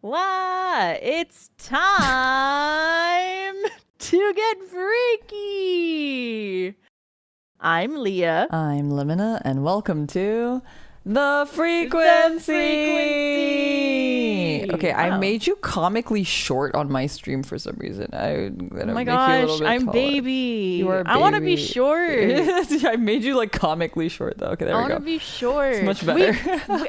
Why? It's time to get freaky. I'm Leah. I'm Limina, and welcome to The Frequency. Okay, Wow. I made you comically short on my stream for some reason. Oh my gosh, I'm baby. You are a baby. I want to be short. I made you like comically short though. Okay, there we go. I want to be short. It's much better.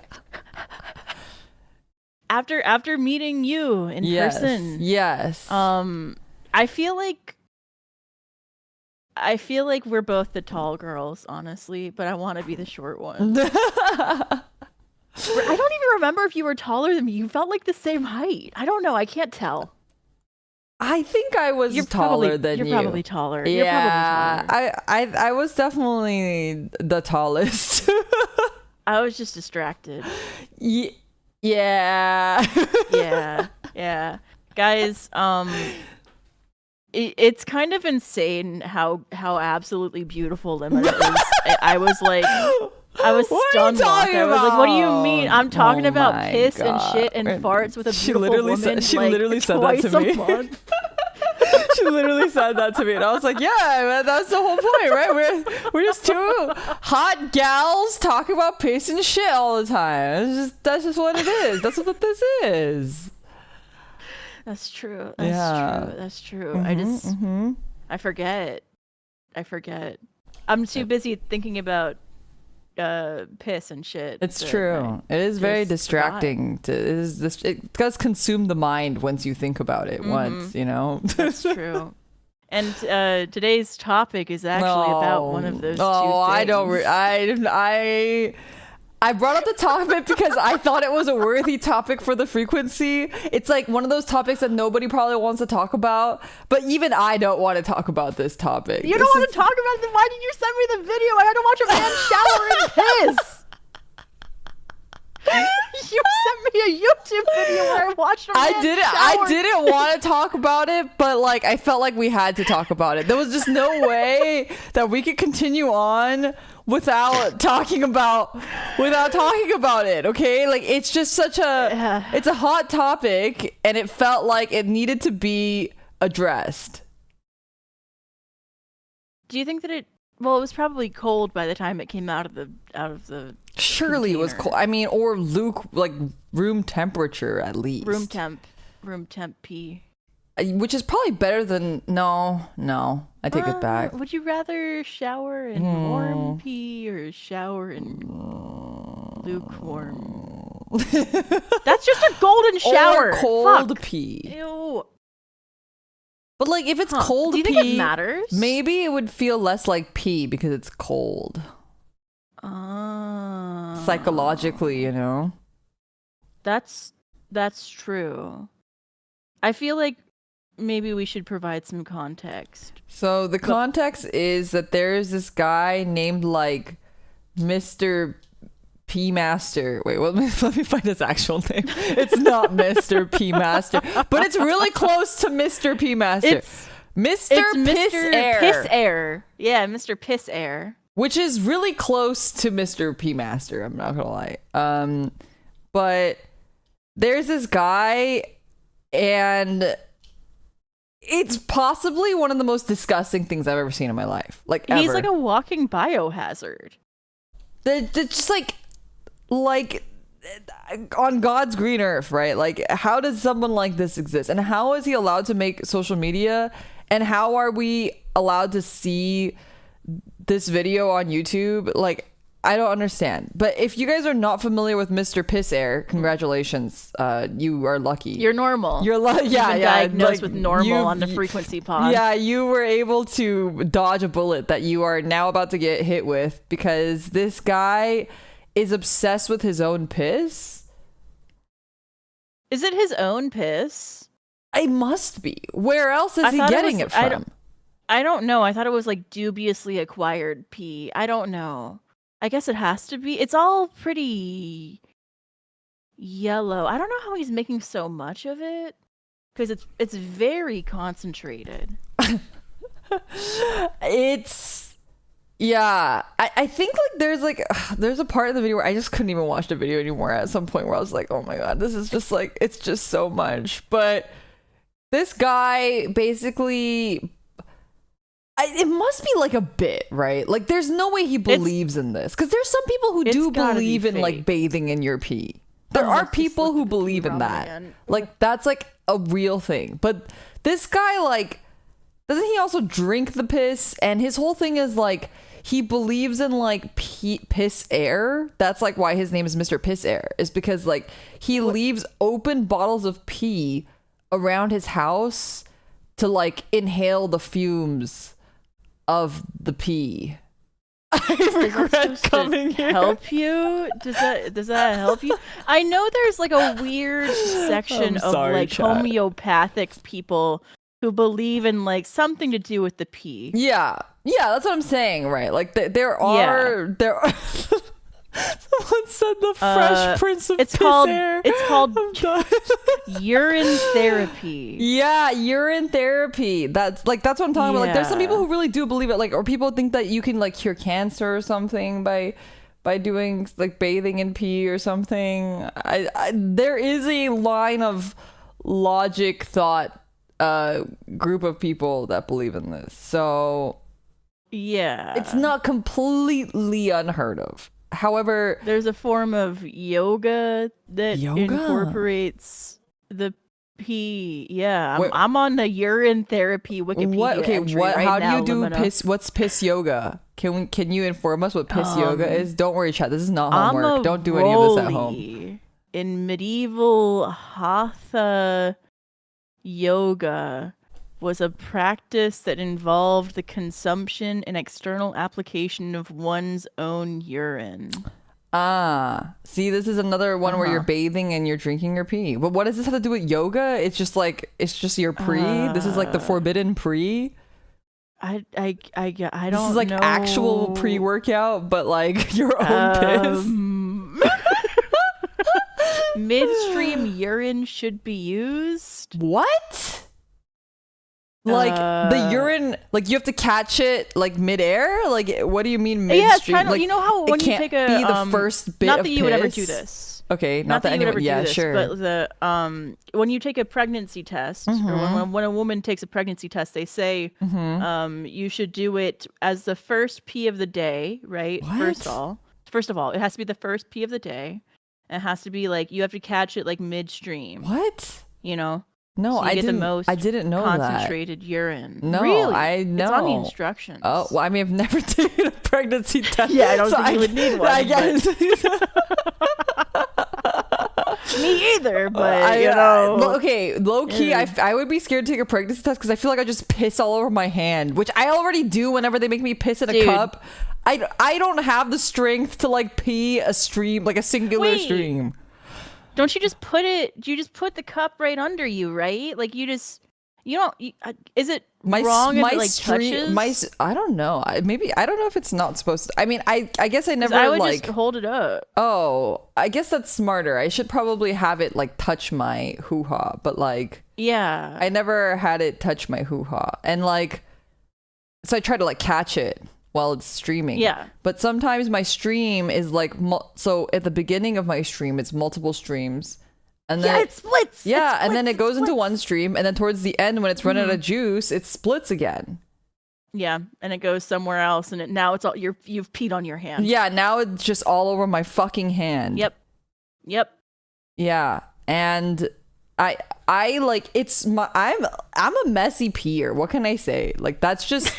After meeting you in person. Yes. I feel like we're both the tall girls, honestly, but I want to be the short one. I don't even remember if you were taller than me. You felt like the same height. I don't know. I can't tell. I think I was taller than you. You're probably taller. Yeah, you're probably taller. I was definitely the tallest. I was just distracted. Yeah. Yeah. Guys, it's kind of insane how absolutely beautiful Limina is. I was stunned. I was like, "What do you mean?" I'm talking about piss and shit and farts with a beautiful woman. She literally said that to me. She literally said that to me, and I was like, "Yeah, man, that's the whole point, right? We're just two hot gals talking about piss and shit all the time. That's just what it is. That's what this is." That's true. That's true. I forget. I'm too busy thinking about piss and shit. It's true. It is very distracting. It does consume the mind once you think about it once, you know? That's true. And today's topic is actually about one of those two things. I brought up the topic because I thought it was a worthy topic for the frequency. It's like one of those topics that nobody probably wants to talk about, but even I don't want to talk about this topic. You don't want to talk about it? Then why did you send me the video? I had to watch a man shower and piss. You sent me a YouTube video where I watched a man shower. I didn't want to talk about it, but like I felt like we had to talk about it. There was just no way that we could continue on without talking about it. Okay, like it's just it's a hot topic, and it felt like it needed to be addressed. Do you think that it was probably cold by the time it came out of the Surely container. It was cold. I mean, or like room temperature at least. Room temp pee. Which is probably better than no. I take it back. Would you rather shower in warm pee or shower in lukewarm? That's just a golden shower. Or cold Fuck. pee. Ew. But like if it's cold pee, do you think it matters? Maybe it would feel less like pee because it's cold. Psychologically, you know. That's true. I feel like maybe we should provide some context. So the context is that there's this guy named like Mr. P Master. Wait, let me find his actual name. It's not Mr. P Master, but it's really close to Mr. P Master. It's Mr. Piss Air. Yeah, Mr. Piss Air. Which is really close to Mr. P Master, I'm not gonna lie. But there's this guy, and it's possibly one of the most disgusting things I've ever seen in my life. Like ever. He's like a walking biohazard. It's just like on God's green earth, right? Like, how does someone like this exist? And how is he allowed to make social media? And how are we allowed to see this video on YouTube? Like, I don't understand. But if you guys are not familiar with Mr. Piss Air, congratulations. You are lucky. You're normal. You're diagnosed with normal on the frequency pod. Yeah, you were able to dodge a bullet that you are now about to get hit with, because this guy is obsessed with his own piss. Is it his own piss? It must be. Where else is he getting it from? I don't know. I thought it was like dubiously acquired pee. I don't know. I guess it has to be. It's all pretty yellow. I don't know how he's making so much of it, because it's very concentrated. Yeah, I think like there's a part of the video where I just couldn't even watch the video anymore at some point where I was like, oh my god, this is just like, it's just so much. But this guy basically, it must be like a bit, right? Like there's no way he believes in this, because there's some people who do believe in like bathing in your pee. There are people who believe in that. Like that's like a real thing. But this guy, like, doesn't he also drink the piss? And his whole thing is like, he believes in like piss air. That's like why his name is Mr. Piss Air, is because like he leaves open bottles of pee around his house to like inhale the fumes of the pee. I regret coming here. Help you? Does that help you? I know there's like a weird section of like homeopathic people who believe in like something to do with the pee. Yeah, that's what I'm saying, right? Like there are someone said the Fresh Prince of Piss Air. It's called urine therapy. Yeah, urine therapy. That's what I'm talking about. Like there's some people who really do believe it, like, or people think that you can like cure cancer or something by doing like bathing in pee or something. There is a line of logic thought group of people that believe in this, so yeah, it's not completely unheard of. However, there's a form of yoga that incorporates the pee. Yeah, I'm on the urine therapy Wikipedia entry right how now, do you do Limina. piss? What's piss yoga? Can you inform us what piss yoga is? Don't worry, chat, this is not homework. Don't do any of this at home. In medieval Hatha yoga was a practice that involved the consumption and external application of one's own urine. See, this is another one where you're bathing and you're drinking your pee. But what does this have to do with yoga? It's just your pre. This is like the forbidden pre. I don't. This is like know. Actual pre-workout, but like your own piss. Midstream urine should be used. What? Like the urine, like you have to catch it like midair. Like what do you mean midstream? Yeah, it's kind of, like, you know how when you take a be the first bit not of that you would ever do this. Okay, not that anyone. Yeah, sure. But the when you take a pregnancy test, or when a woman takes a pregnancy test, they say you should do it as the first pee of the day, right? What? First of all, it has to be the first pee of the day. It has to be like you have to catch it like midstream. What? You know. No, so I didn't know concentrated urine. No, really? I know. It's on the instructions. Oh, well, I mean, I've never taken a pregnancy test. Yeah, I don't think you would need one. I guess. Me either, but you know. Okay, low key, I would be scared to take a pregnancy test because I feel like I just piss all over my hand, which I already do whenever they make me piss in a cup. I don't have the strength to like pee a stream, like a singular stream. Don't you just put it? You just put the cup right under you, right? Like you don't. Is it wrong if it like touches? I don't know. Maybe I don't know if it's not supposed to. I mean, I guess I never. I would just hold it up. Oh, I guess that's smarter. I should probably have it like touch my hoo ha, but like yeah, I never had it touch my hoo ha, and like so I try to like catch it while it's streaming. Yeah. But sometimes my stream is like, so at the beginning of my stream, it's multiple streams. And then it splits. Yeah. And then it goes into one stream. And then towards the end, when it's run out of juice, it splits again. Yeah. And it goes somewhere else. And now it's all, you've peed on your hand. Yeah. Now it's just all over my fucking hand. Yep. Yeah. And I like, I'm a messy peer. What can I say? Like, that's just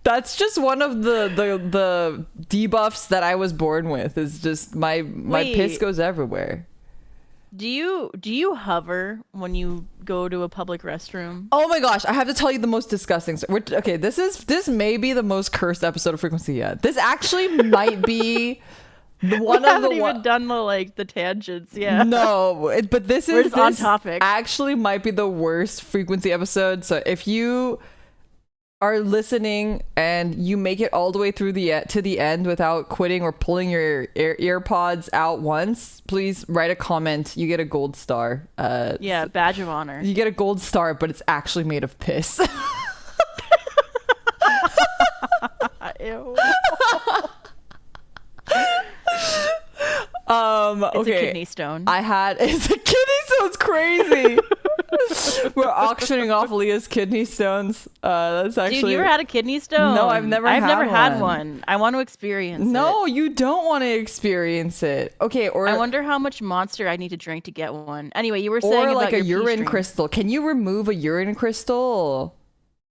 that's just one of the debuffs that I was born with, is just my piss goes everywhere. Do you hover when you go to a public restroom? Oh my gosh, I have to tell you the most disgusting okay, this may be the most cursed episode of Frequency yet. This actually might be one of the even done the tangents. Yeah, no, but this on topic. Actually might be the worst Frequency episode. So if you are listening and you make it all the way through to the end without quitting or pulling your earpods out once, please write a comment. You get a gold star. Yeah, badge of honor. You get a gold star, but it's actually made of piss. Ew. Okay. It's a kidney stone. It's a kidney stone's crazy. We're auctioning off Leah's kidney stones. That's actually. Dude, you ever had a kidney stone? No, I've never had one. I want to experience it. No, you don't want to experience it. Okay, or I wonder how much Monster I need to drink to get one. Anyway, you were saying or about like a your pee urine stream. crystal. Can you remove a urine crystal?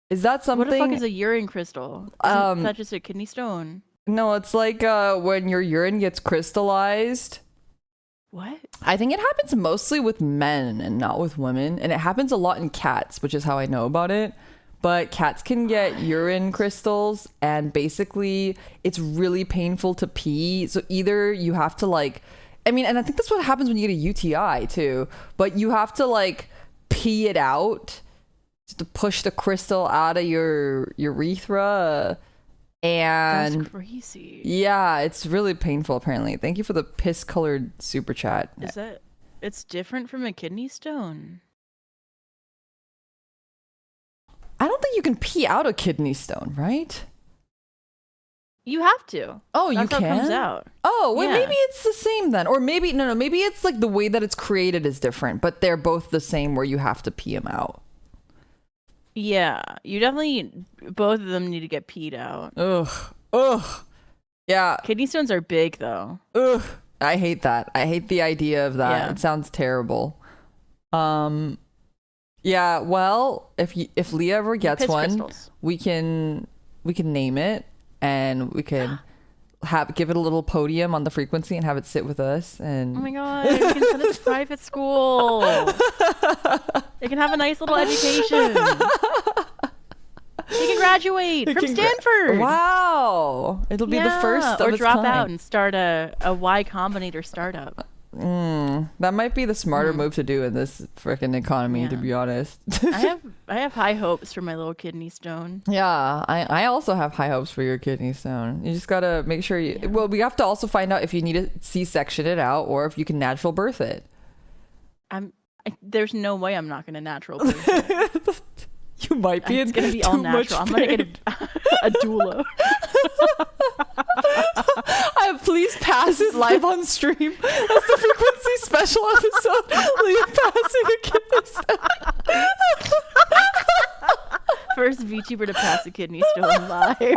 Is that something? What the fuck is a urine crystal? Isn't that just a kidney stone? No, it's like when your urine gets crystallized. What? I think it happens mostly with men and not with women. And it happens a lot in cats, which is how I know about it. But cats can get urine crystals, and basically it's really painful to pee. So either you have to like, I mean, and I think that's what happens when you get a UTI too. But you have to like pee it out to push the crystal out of your urethra. And that's crazy. Yeah, it's really painful apparently. Thank you for the piss colored super chat. Is that it's different from a kidney stone? I don't think you can pee out a kidney stone, right? You have to. Oh, that's you can? how it comes out. Oh, wait, Yeah. maybe it's the same then. Or maybe maybe it's like the way that it's created is different, but they're both the same where you have to pee them out. Yeah, you definitely, both of them need to get peed out. Ugh. Yeah. Kidney stones are big though. Ugh. I hate that. I hate the idea of that. Yeah. It sounds terrible. Yeah, well, if Leah ever gets Piss one, crystals. we can name it, and we can give it a little podium on the frequency and have it sit with us. And Oh my god, we can send it to private school. They can have a nice little education. They can graduate from Stanford. Wow. It'll be the first of or its drop kind. out and start a Y Combinator startup. That might be the smarter move to do in this freaking economy, Yeah. to be honest. I have high hopes for my little kidney stone. Yeah, I also have high hopes for your kidney stone. You just gotta make sure well, we have to also find out if you need to C-section it out or if you can natural birth it. There's no way I'm not gonna natural birth it. You might be. It's gonna be all natural. I'm gonna get a doula. Please pass this live on stream. That's the frequency special episode. Leah passing a kidney stone. First VTuber to pass a kidney stone live.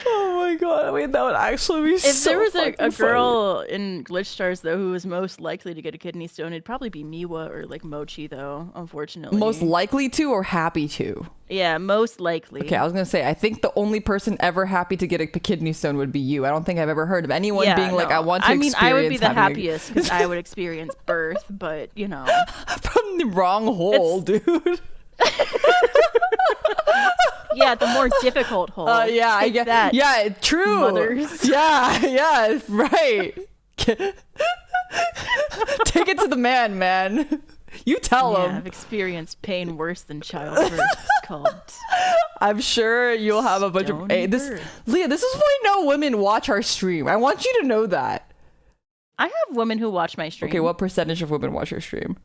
Oh my god! Wait, that would actually be so. If there was a fucking girl in Glitch Stars though who was most likely to get a kidney stone, it'd probably be Miwa or like Mochi though. Unfortunately, most likely to or happy to. Yeah, most likely. Okay, I was gonna say I think the only person ever happy to get a kidney stone would be you. I don't think I've ever heard of anyone being like, "I want to." I mean, I would be the having happiest because I would experience birth, but you know, from the wrong hole, dude. Yeah, the more difficult hole. Yeah, I get that. Yeah, true. Mothers. Yeah, right. Take it to the man. You tell him. I've experienced pain worse than childbirth. It's called. I'm sure you'll have a bunch of. Hey, Leah, this is why no women watch our stream. I want you to know that. I have women who watch my stream. Okay, what percentage of women watch your stream?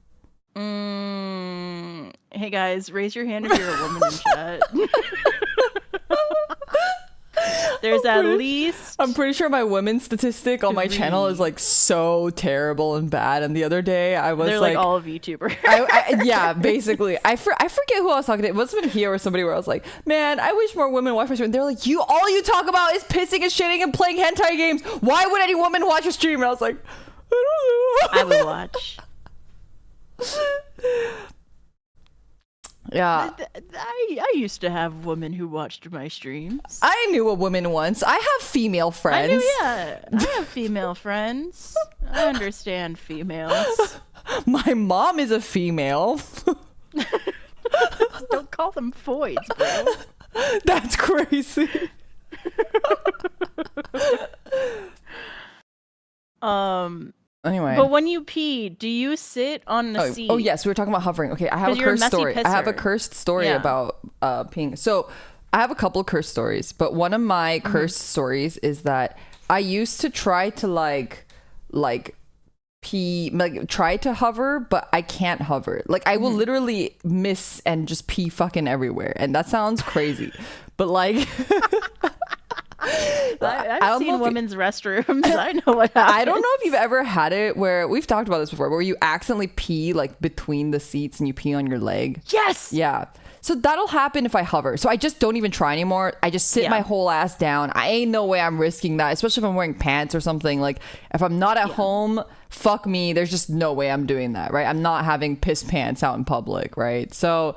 Hey guys, raise your hand if you're a woman in chat. There's at least. I'm pretty sure my women's statistic on my channel is like so terrible and bad. And the other day I was They're like all of YouTubers. Yeah, basically. I forget who I was talking to. It must have been here or somebody where I was like, man, I wish more women watch my stream. They're like, all you talk about is pissing and shitting and playing hentai games. Why would any woman watch your stream? And I was like, I don't know. I would watch. Yeah. I used to have women who watched my streams. I knew a woman once. I have female friends. I have female friends. I understand females. My mom is a female. Don't call them foids, bro. That's crazy. Anyway. But when you pee, do you sit on the seat? Oh yes, we were talking about hovering. Okay, I have a cursed story. I have a cursed story about peeing. So I have a couple of cursed stories, but one of my cursed stories is that I used to try to like pee, like try to hover, but I can't hover. Like I will literally miss and just pee fucking everywhere. And that sounds crazy. But like I've seen women's restrooms. I know what happens. I don't know if you've ever had it where we've talked about this before, where you accidentally pee like between the seats and you pee on your leg. Yes. Yeah. So that'll happen if I hover. So I just don't even try anymore. I just sit my whole ass down. I ain't no way I'm risking that, especially if I'm wearing pants or something. Like if I'm not at home, fuck me. There's just no way I'm doing that, right? I'm not having piss pants out in public, right? So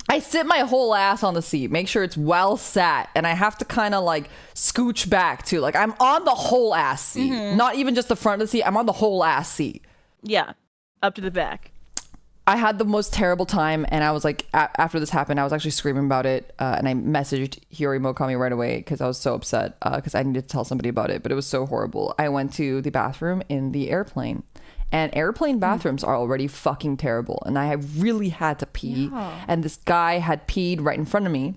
I sit my whole ass on the seat, make sure it's well sat, and I have to kind of like scooch back too. Like I'm on the whole ass seat, not even just the front of the seat. I'm on the whole ass seat. Yeah, up to the back. I had the most terrible time, and I was like, after this happened, I was actually screaming about it, and I messaged Hiyori Mokami right away because I was so upset because I needed to tell somebody about it, but it was so horrible. I went to the bathroom in the airplane, and airplane bathrooms are already fucking terrible, and I really had to pee, and this guy had peed right in front of me,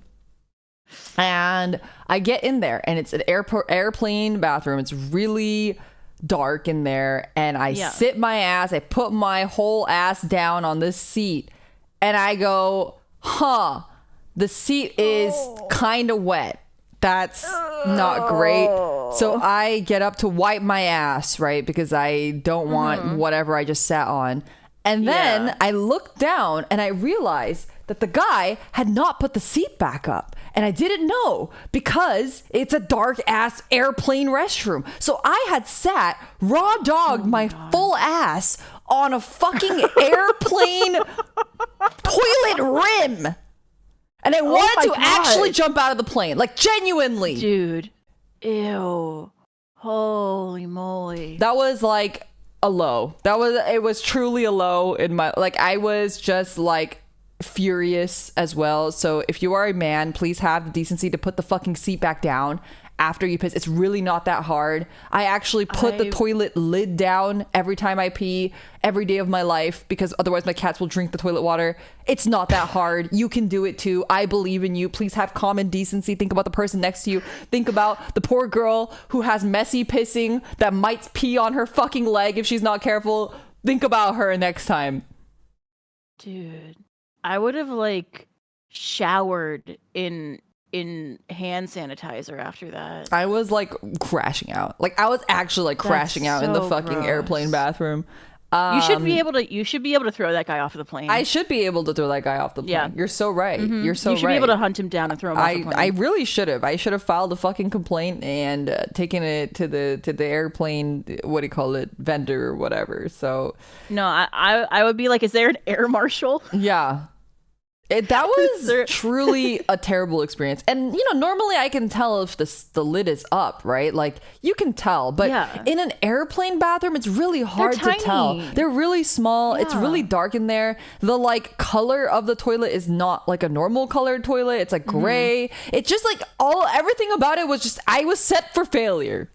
and I get in there, and it's an airplane bathroom. It's really dark in there, and I sit my ass, I put my whole ass down on this seat, and I go, the seat is kind of wet. That's not great. So I get up to wipe my ass, right? Because I don't want whatever I just sat on. And then I look down and I realize that the guy had not put the seat back up. And I didn't know because it's a dark ass airplane restroom. So I had sat raw dogged my full ass on a fucking airplane toilet rim. And I wanted to actually jump out of the plane. Like genuinely. Dude. Ew. Holy moly. That was like a low. It was truly a low in my, like I was just like furious as well. So if you are a man, please have the decency to put the fucking seat back down after you piss. It's really not that hard. I actually put the toilet lid down every time I pee every day of my life because otherwise my cats will drink the toilet water. It's not that hard. You can do it too. I believe in you. Please have common decency. Think about the person next to you. Think about the poor girl who has messy pissing that might pee on her fucking leg if she's not careful. Think about her next time. Dude, I would have like showered in hand sanitizer after that. I was like crashing out. Like I was actually like crashing out in the fucking airplane bathroom. You should be able to throw that guy off the plane. I should be able to throw that guy off the plane. Yeah. You're so right. You're so right. You should be able to hunt him down and throw him off the plane. I really should have. I should have filed a fucking complaint and taken it to the airplane, what do you call it, vendor or whatever. So no, I would be like, is there an air marshal? Yeah. That was truly a terrible experience. And, you know, normally I can tell if the lid is up, right? Like, you can tell. But in an airplane bathroom, it's really hard to tell. They're really small. Yeah. It's really dark in there. The, like, color of the toilet is not, like, a normal colored toilet. It's, like, gray. It's just, like, everything about it was just, I was set for failure.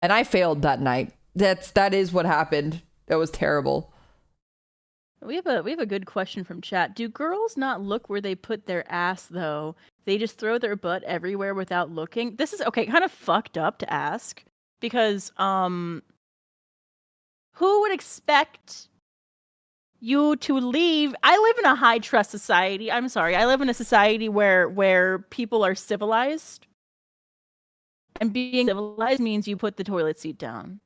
And I failed that night. That is what happened. That was terrible. We have a good question from chat. Do girls not look where they put their ass though? They just throw their butt everywhere without looking. This is kind of fucked up to ask because who would expect you to leave? I live in a high trust society. I'm sorry. I live in a society where people are civilized. And being civilized means you put the toilet seat down.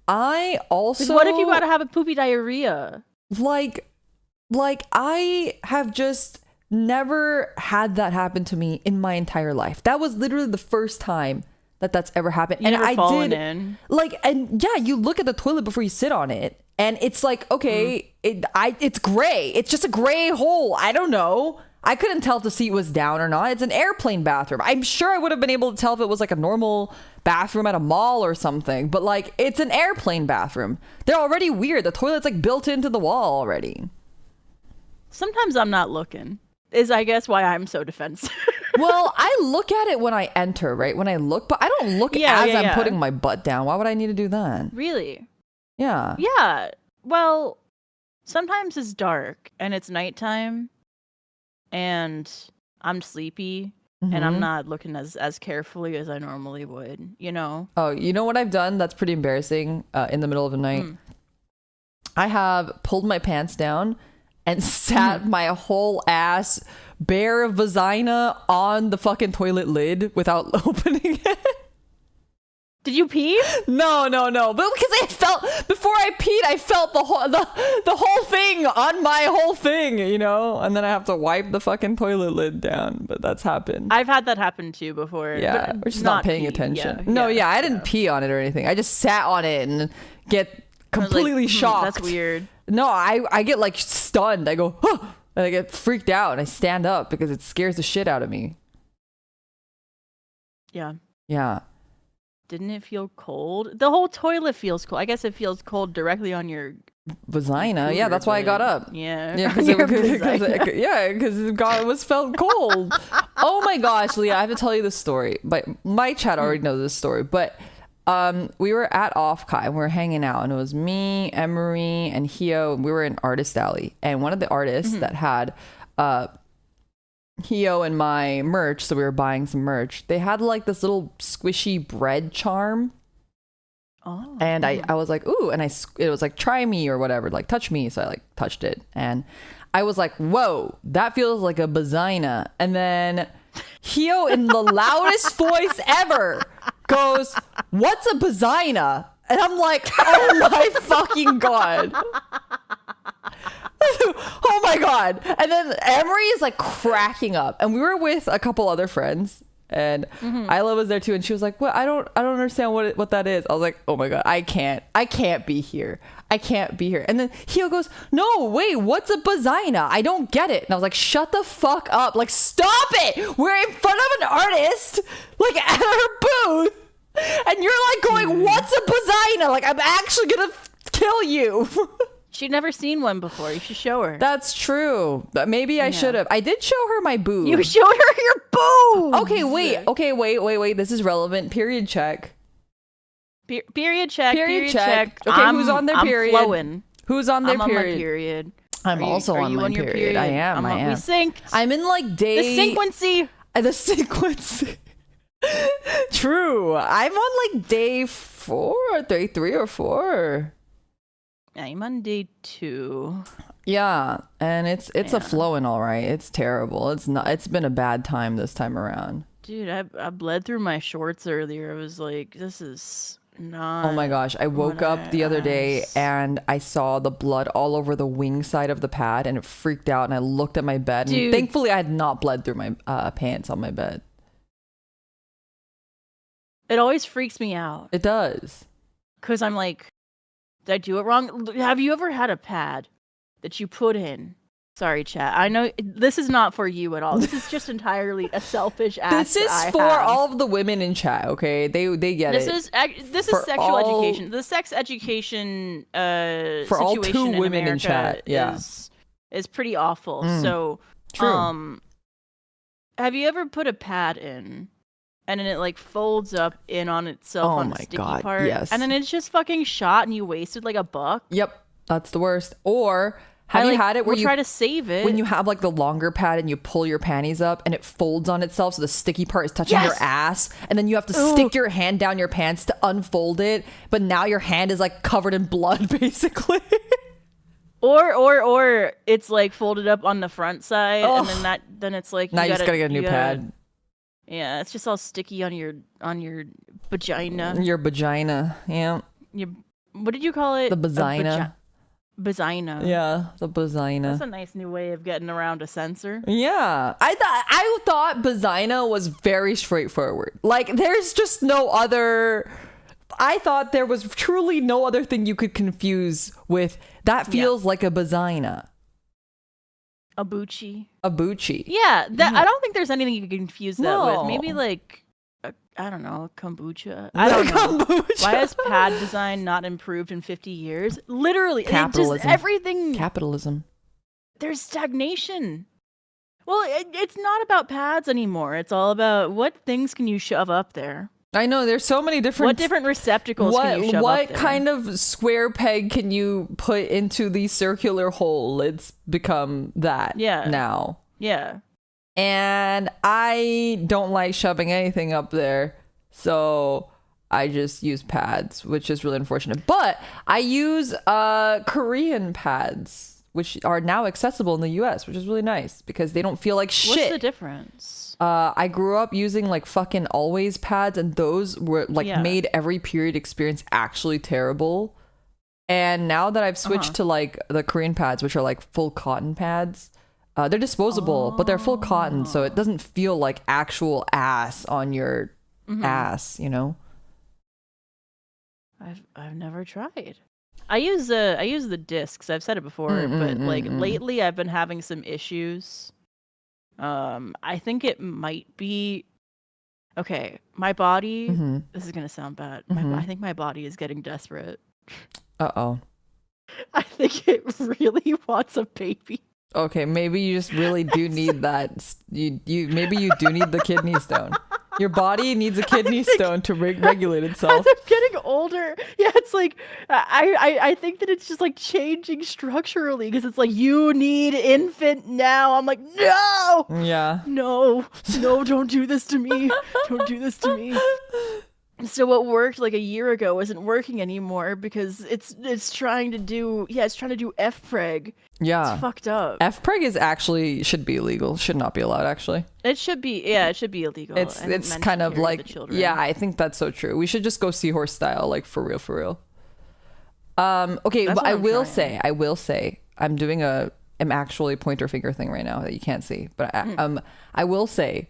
I also, what if you gotta have a poopy diarrhea? Like I have just never had that happen to me in my entire life. That was literally the first time that's ever happened. You never fallen in. Like, and yeah, you look at the toilet before you sit on it, and it's like, okay, it's gray. It's just a gray hole. I don't know. I couldn't tell if the seat was down or not. It's an airplane bathroom. I'm sure I would have been able to tell if it was like a normal bathroom at a mall or something, but like it's an airplane bathroom. They're already weird. The toilet's like built into the wall already. Sometimes I'm not looking. Is I guess why I'm so defensive. Well, I look at it when I enter, right? When I look, but I don't look as I'm putting my butt down. Why would I need to do that? Really? Yeah. Yeah. Well, sometimes it's dark and it's nighttime and I'm sleepy and I'm not looking as carefully as I normally would, you know? Oh, you know what I've done that's pretty embarrassing in the middle of the night? I have pulled my pants down and sat my whole ass bare vagina on the fucking toilet lid without opening it. Did you pee? No. But because I felt, before I peed, I felt the whole thing on my whole thing, you know? And then I have to wipe the fucking toilet lid down. But that's happened. I've had that happen too before. Yeah, we're just not paying pee. attention. Yeah, I didn't pee on it or anything. I just sat on it and get completely shocked. That's weird. No, I get like stunned. I go, huh! And I get freaked out and I stand up because it scares the shit out of me. Yeah. Yeah. Didn't it feel cold? The whole toilet feels cold. I guess it feels cold directly on your vagina. Yeah, that's why I got up. Yeah. Yeah, because it was felt cold. Oh my gosh, Leah, I have to tell you this story. But my chat already knows this story. But we were at Offkai and we were hanging out, and it was me, Emery, and Hio, and we were in Artist Alley. And one of the artists that had Hio and my merch, so we were buying some merch, they had like this little squishy bread charm. Oh. And I was like, ooh, and it was like, try me or whatever, like touch me. So I like touched it and I was like, whoa, that feels like a vagina. And then Hio, in the loudest voice ever, goes, what's a vagina? And I'm like, oh my fucking God. Oh my God. And then Emery is like cracking up, and we were with a couple other friends, and Isla was there too, and she was like, what? I don't understand what that is. I was like, oh my God, I can't be here. And then Hio goes, no, wait, what's a vagina? I don't get it. And I was like, shut the fuck up. Like, stop it. We're in front of an artist, like at her booth, and you're like going, what's a vagina? Like, I'm actually gonna kill you. She'd never seen one before. You should show her. That's true. Maybe I should have. I did show her my boob. You showed her your boob. Okay, wait. This is relevant. Period check. Period check. Okay, who's on their period? I'm flowing. Who's on their I'm period? On my period. I'm also on my period. I am. We synced. I'm in like day. The sequency. The sequence. True. I'm on like day 4, day 3 or 4. I'm on day 2. Yeah, and it's a flowing all right. It's terrible. It's been a bad time this time around. Dude, I bled through my shorts earlier. I was like, this is not. Oh my gosh, I woke up the other day and I saw the blood all over the wing side of the pad, and it freaked out, and I looked at my bed, and thankfully I had not bled through my pants on my bed. It always freaks me out. It does. Because I'm like, did I do it wrong? Have you ever had a pad that you put in? Sorry, chat. I know this is not for you at all. This is just entirely a selfish act. This is for all of the women in chat, okay? They get it. This is sexual education. The sex education for all 2 situation women in chat, is pretty awful. So, true. Have you ever put a pad in? And then it like folds up in on itself on the sticky part. Yes. And then it's just fucking shot, and you wasted like $1. Yep, that's the worst. Or have you had it where you try to save it when you have like the longer pad and you pull your panties up and it folds on itself, so the sticky part is touching your ass, and then you have to stick your hand down your pants to unfold it, but now your hand is like covered in blood, basically. Or it's like folded up on the front side, and then it's like now you just gotta get a new pad. Yeah, it's just all sticky on your vagina. Your vagina, yeah. What did you call it? The vagina. Vagina. Yeah, the vagina. That's a nice new way of getting around a censor. Yeah, I thought vagina was very straightforward. Like, there's just no other. I thought there was truly no other thing you could confuse with. That feels like a vagina. A Bucci. Yeah. I don't think there's anything you can confuse that with. Maybe like, I don't know, kombucha. I don't know. Kombucha. Why has pad design not improved in 50 years? Literally. Capitalism. Everything. Capitalism. There's stagnation. Well, it's not about pads anymore. It's all about what things can you shove up there. I know, there's so many different. What different receptacles can you shove up there? What kind of square peg can you put into the circular hole? It's become that now. Yeah. And I don't like shoving anything up there. So I just use pads, which is really unfortunate. But I use Korean pads, which are now accessible in the US, which is really nice because they don't feel like shit. What's the difference? I grew up using like fucking Always pads, and those were like made every period experience actually terrible. And now that I've switched to like the Korean pads, which are like full cotton pads, they're disposable, but they're full cotton, so it doesn't feel like actual ass on your ass, you know? I've never tried. I use the discs. I've said it before, but like lately I've been having some issues. I think it might be okay. My body. This is gonna sound bad. I think my body is getting desperate. Uh-oh. I think it really wants a baby. Okay, maybe you just really do need that. You maybe you do need the kidney stone. Your body needs a kidney stone to regulate itself. As I'm getting older, yeah, it's like I think that it's just like changing structurally because it's like you need infant now. I'm like, no, no, don't do this to me. Don't do this to me. So what worked like a year ago isn't working anymore because it's trying to do FPreg. Yeah, it's fucked up. FPreg is actually should be illegal. Should not be allowed. Actually, it should be. Yeah, it should be illegal. It's kind of like I think that's so true. We should just go seahorse style, like for real, for real. Okay, but I will say, I'm doing I'm actually pointer finger thing right now that you can't see, but I will say.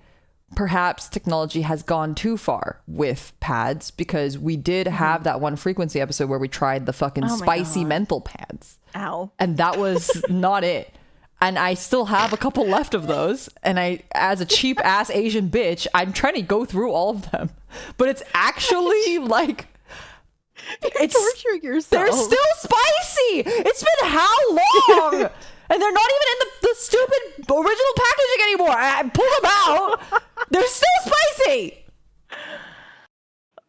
Perhaps technology has gone too far with pads because we did have that one frequency episode where we tried the fucking spicy menthol pads. Ow. And that was not it. And I still have a couple left of those. And I, as a cheap ass Asian bitch, I'm trying to go through all of them. But it's actually like... It's torturing yourself. They're still spicy. It's been how long? And they're not even in the stupid original packaging anymore. I pulled them out. They're still spicy.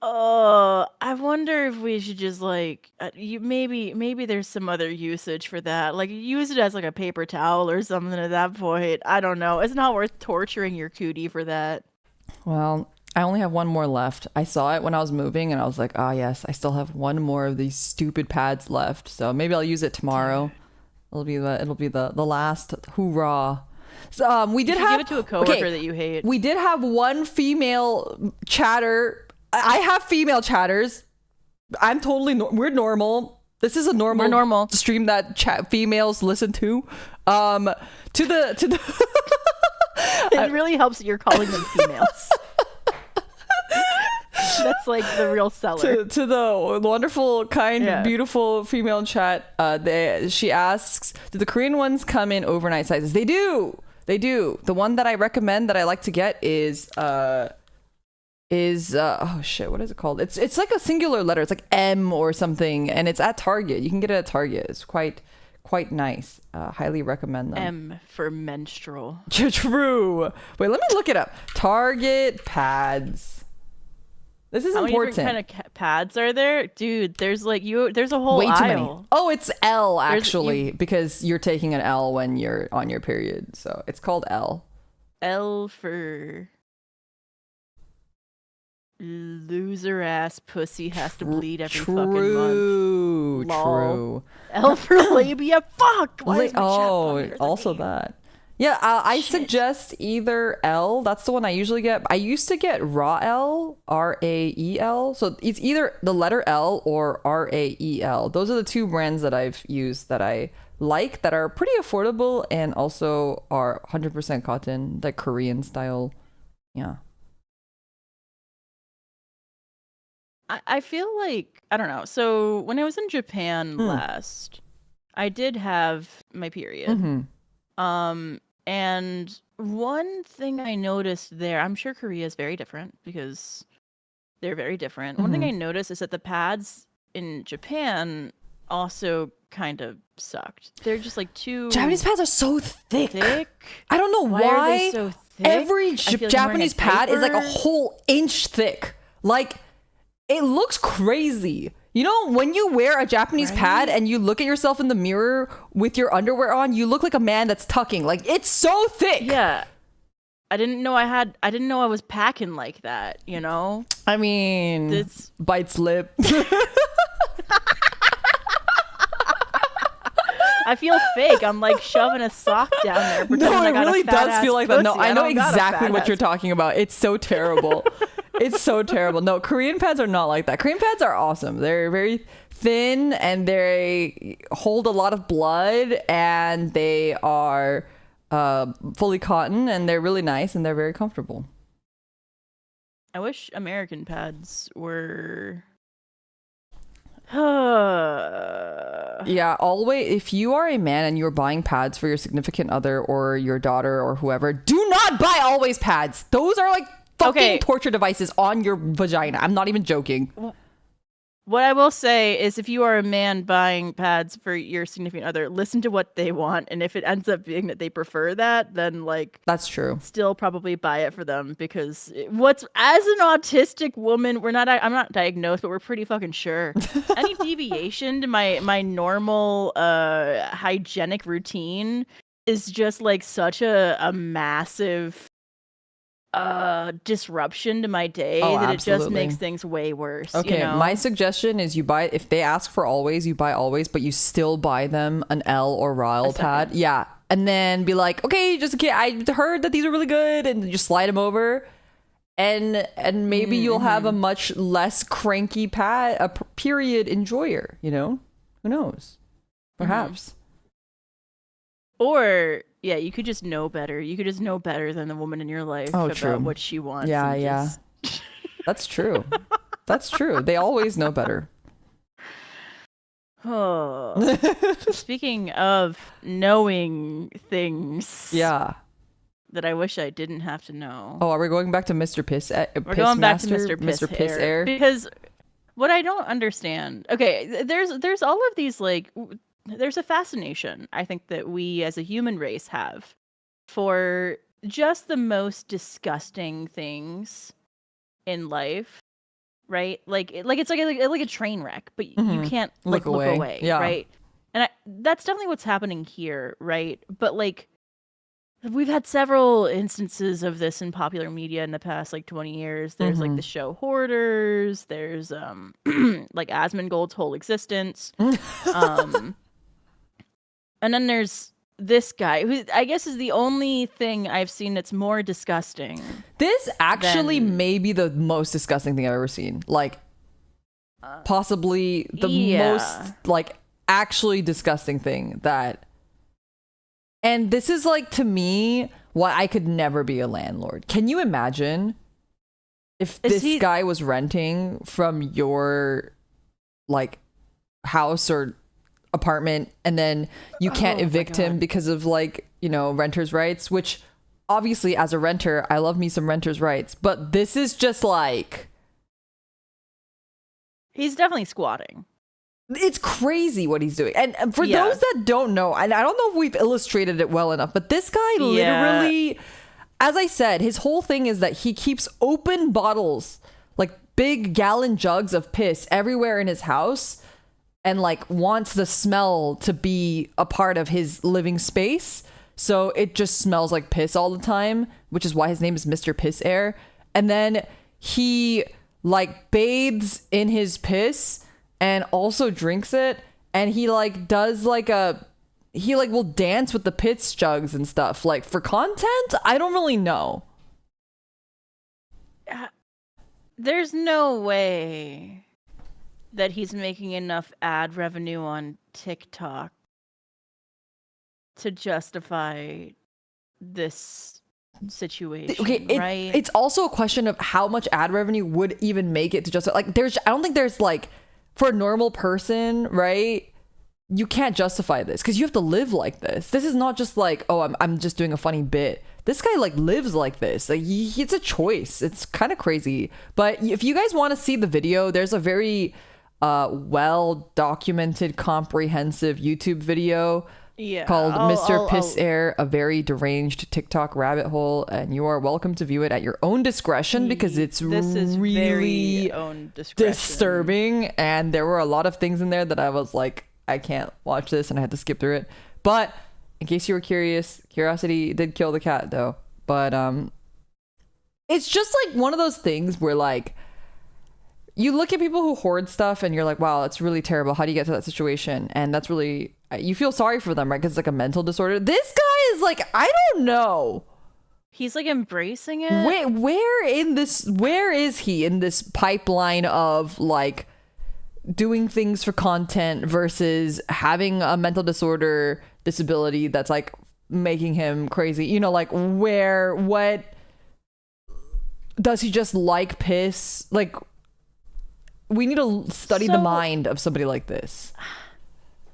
I wonder if we should just like maybe there's some other usage for that. Like use it as like a paper towel or something at that point. I don't know. It's not worth torturing your cootie for that. Well, I only have one more left. I saw it when I was moving and I was like, yes, I still have one more of these stupid pads left. So maybe I'll use it tomorrow. It'll be the last hoorah. So, we did have give it to a coworker that you hate. We did have one female chatter. I have female chatters. I'm totally we're normal. This is a normal stream that females listen to. To the it really helps that you're calling them females. That's like the real seller. To the wonderful, kind, beautiful female in chat, she asks, do the Korean ones come in overnight sizes? They do. The one that I recommend that I like to get is oh shit, what is it called? It's like a singular letter. It's like M or something, and it's at Target. You can get it at Target. It's quite nice. Highly recommend them. M for menstrual. True. Wait, let me look it up. Target pads. This is important. How many different kind of pads are there? Dude, there's a whole way too aisle. many. Oh, it's L actually, because you're taking an L when you're on your period. So it's called L. L for loser ass pussy has to bleed every fucking month. True. L for labia. Fuck. Also that. Yeah, I suggest either L. That's the one I usually get. I used to get Rael, Rael. So it's either the letter L or Rael. Those are the two brands that I've used that I like, that are pretty affordable and also are 100% cotton, like Korean style. Yeah. I feel like, I don't know. So when I was in Japan last, I did have my period. And one thing I noticed there, I'm sure Korea is very different because they're very different. One thing I noticed is that the pads in Japan also kind of sucked. They're just like too... Japanese pads are so thick. I don't know why. Are they so thick? Every Japanese pad is like a whole inch thick. Like, it looks crazy. You know, when you wear a Japanese pad and you look at yourself in the mirror with your underwear on, you look like a man that's tucking. Like, it's so thick. Yeah. I didn't know I was packing like that, you know? I mean, bites lip. I feel fake. I'm like shoving a sock down there. No, I it got really a fat does ass feel like that. No, pussy. I know don't got a exactly fat what ass- you're talking about. It's so terrible. It's so terrible. No, Korean pads are not like that. Korean pads are awesome. They're very thin and they hold a lot of blood and they are fully cotton and they're really nice and they're very comfortable. I wish American pads were. Yeah, always. If you are a man and you're buying pads for your significant other or your daughter or whoever, do not buy always pads. Those are like fucking torture devices on your vagina. I'm not even joking. What I will say is if you are a man buying pads for your significant other, listen to what they want. And if it ends up being that they prefer that, then like that's true. Still probably buy it for them because as an autistic woman, I'm not diagnosed, but we're pretty fucking sure. Any deviation to my normal hygienic routine is just like such a massive disruption to my day that absolutely. It just makes things way worse. Okay, you know? My suggestion is you buy, if they ask for always, you buy always, but you still buy them an L or Ryle pad. Yeah. And then be like, okay, just okay, I heard that these are really good, and just slide them over. And maybe you'll have a much less cranky period enjoyer, you know? Who knows? Perhaps. Or yeah, you could just know better. You could just know better than the woman in your life about what she wants. Yeah. That's true. That's true. They always know better. Oh. Speaking of knowing things. Yeah. That I wish I didn't have to know. Oh, are we going back to Mr. Piss? We're going back to Mr. Piss Air. Because what I don't understand. Okay, there's all of these like there's a fascination I think that we as a human race have for just the most disgusting things in life, right? Like it's like a train wreck, but you can't like look away, right? And that's definitely what's happening here, right? But like we've had several instances of this in popular media in the past like 20 years. There's like the show Hoarders, there's like Asmongold's whole existence. And then there's this guy who I guess is the only thing I've seen that's more disgusting. This actually may be the most disgusting thing I've ever seen. Like, possibly the most, like, actually disgusting thing that... And this is, like, to me, why I could never be a landlord. Can you imagine if this guy was renting from your, like, house or apartment and then you can't evict him because of like, you know, renters' rights, which obviously as a renter, I love me some renters' rights, but this is just like... He's definitely squatting. It's crazy what he's doing. And for those that don't know, and I don't know if we've illustrated it well enough, but this guy literally, as I said, his whole thing is that he keeps open bottles, like big gallon jugs of piss everywhere in his house, and like wants the smell to be a part of his living space. So it just smells like piss all the time, which is why his name is Mr. Piss Air. And then he like bathes in his piss and also drinks it. And he like does like he like will dance with the piss jugs and stuff. Like for content, I don't really know. There's no way that he's making enough ad revenue on TikTok to justify this situation. Okay, right? It's also a question of how much ad revenue would even make it to justify. Like, I don't think there's like, for a normal person, right? You can't justify this because you have to live like this. This is not just like, oh, I'm just doing a funny bit. This guy like lives like this. Like it's a choice. It's kind of crazy. But if you guys want to see the video, there's a very well documented, comprehensive YouTube video called Mr. Piss Air, a very deranged TikTok rabbit hole, and you are welcome to view it at your own discretion because it's really disturbing, and there were a lot of things in there that I was like, I can't watch this, and I had to skip through it. But in case you were curious, curiosity did kill the cat though. But it's just like one of those things where like you look at people who hoard stuff and you're like, wow, that's really terrible. How do you get to that situation? And that's really, you feel sorry for them, right? Because it's like a mental disorder. This guy is like, I don't know. He's like embracing it. Where is he in this pipeline of like doing things for content versus having a mental disorder disability that's like making him crazy? You know, like what does he just like piss? Like, we need to study the mind of somebody like this.